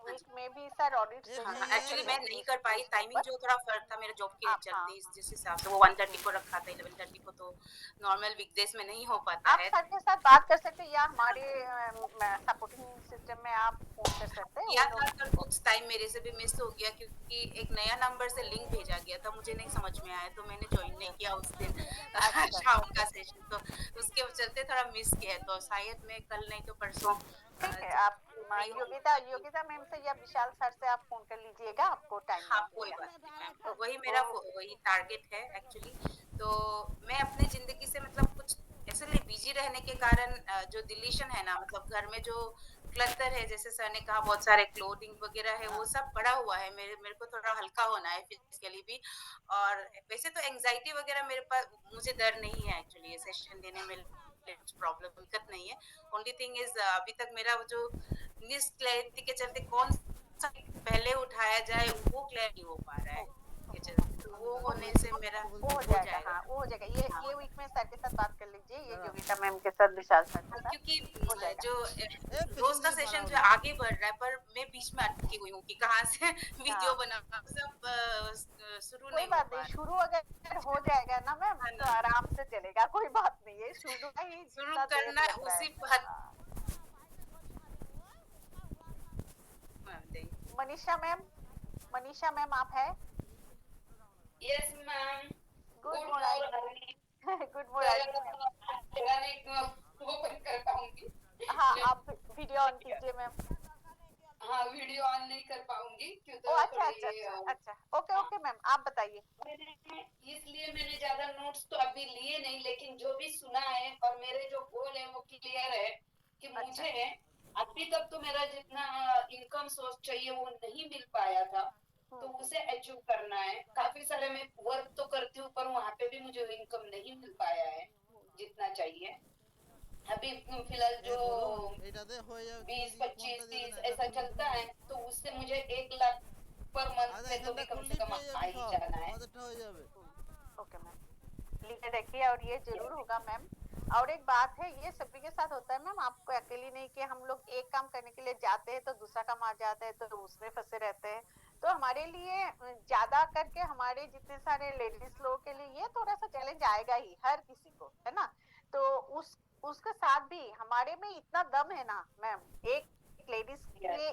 वीक में भी सर ऑडिट एक्चुअली मैं नहीं कर पाई, टाइमिंग जो थोड़ा फर्क था मेरे जॉब के चलते, जिस हिसाब से वो 1:30 को रखा था, 11:30 को, तो नॉर्मल वीकडेज में नहीं हो पाता है। आप सर के साथ बात कर सकते हैं, या हमारे सपोर्टिंग सिस्टम में आप फोन कर सकते हैं। या था कुछ टाइम मेरे से भी मिस हो गया, क्योंकि एक नया नंबर से लिंक भेजा गया था, मुझे नहीं समझ में आया, तो मैंने ज्वाइन नहीं किया उस दिन शाम का सेशन, तो उसके चलते थोड़ा मिस किया। तो शायद मैं कल नहीं तो परसों ठीक है, आप योगिता मैम से या विशाल सर से आप फोन कर लीजिएगा, आपको टाइम। हाँ कोई बात नहीं मैम, तो वही मेरा वही टारगेट है एक्चुअली। तो मैं अपनी जिंदगी से मतलब कुछ ऐसे बिजी रहने के कारण जो डिलीशन है ना, मतलब घर में जो क्लटर है, जैसे सर ने कहा बहुत सारे क्लोथिंग वगैरह है, वो सब पड़ा हुआ है। मेरे को थोड़ा हल्का होना है फिजिकली भी। और वैसे तो एंजाइटी वगैरह मेरे पास, मुझे डर नहीं है एक्चुअली ये सेशन देने में, कुछ प्रॉब्लम दिक्कत नहीं है। ओनली थिंग इज अभी तक मेरा जो मिस क्लैरिटी के चलते कौन सा पहले उठाया जाए वो क्लियर नहीं हो पा रहा है, तो वो होने से मेरा वो हो जाएगा। हाँ वो हो जाएगा, ये वीक में सर के साथ बात कर लीजिए, ये योगिता मैम के साथ, विशाल सर के साथ, क्योंकि जो रोज का सेशन जो आगे बढ़ रहा है, पर मैं बीच में अटकी हुई हूँ कि कहाँ से वीडियो बनाना, सब शुरू नहीं हो पा रहा। शुरू अगर हो जाएगा ना मैम, तो आराम से चलेगा, कोई बात नहीं है, शुरू करना उसी पर। मनीषा मैम आप है? Yes ma'am, good morning. Good morning. Open कर पाऊंगी? हाँ आप वीडियो ऑन कीजिए मैम। हाँ वीडियो ऑन नहीं कर पाऊंगी क्योंकि अच्छा ओके मैम, आप बताइए। इसलिए मैंने ज्यादा नोट्स तो अभी लिए नहीं, लेकिन जो भी सुना है और मेरे जो गोल है वो क्लियर है कि मुझे अभी तक तो मेरा जितना इनकम सोर्स चाहिए वो नहीं मिल पाया था, तो उसे अचीव करना है। काफी सारे मैं वर्क तो करती हूँ, पर वहाँ पे भी मुझे इनकम नहीं मिल पाया है जितना चाहिए। अभी फिलहाल जो 20, 25, 30 ऐसा चलता है, तो उससे मुझे 1 लाख पर मंथ में तो भी कम से कम आ ही जाना है। ओके मैम, लिखे रखिए, और ये जरूर होगा मैम। और एक बात है, ये सभी के साथ होता है मैम, आपको अकेली नहीं, कि हम लोग एक काम करने के लिए जाते हैं तो दूसरा काम आ जाता है, तो उसमें फंसे रहते हैं। तो हमारे लिए ज्यादा करके हमारे जितने सारे लेडीज लोगों के लिए ये थोड़ा सा चैलेंज आएगा ही, हर किसी को, है ना। उसके साथ भी हमारे में इतना दम है ना मैम, एक लेडीज के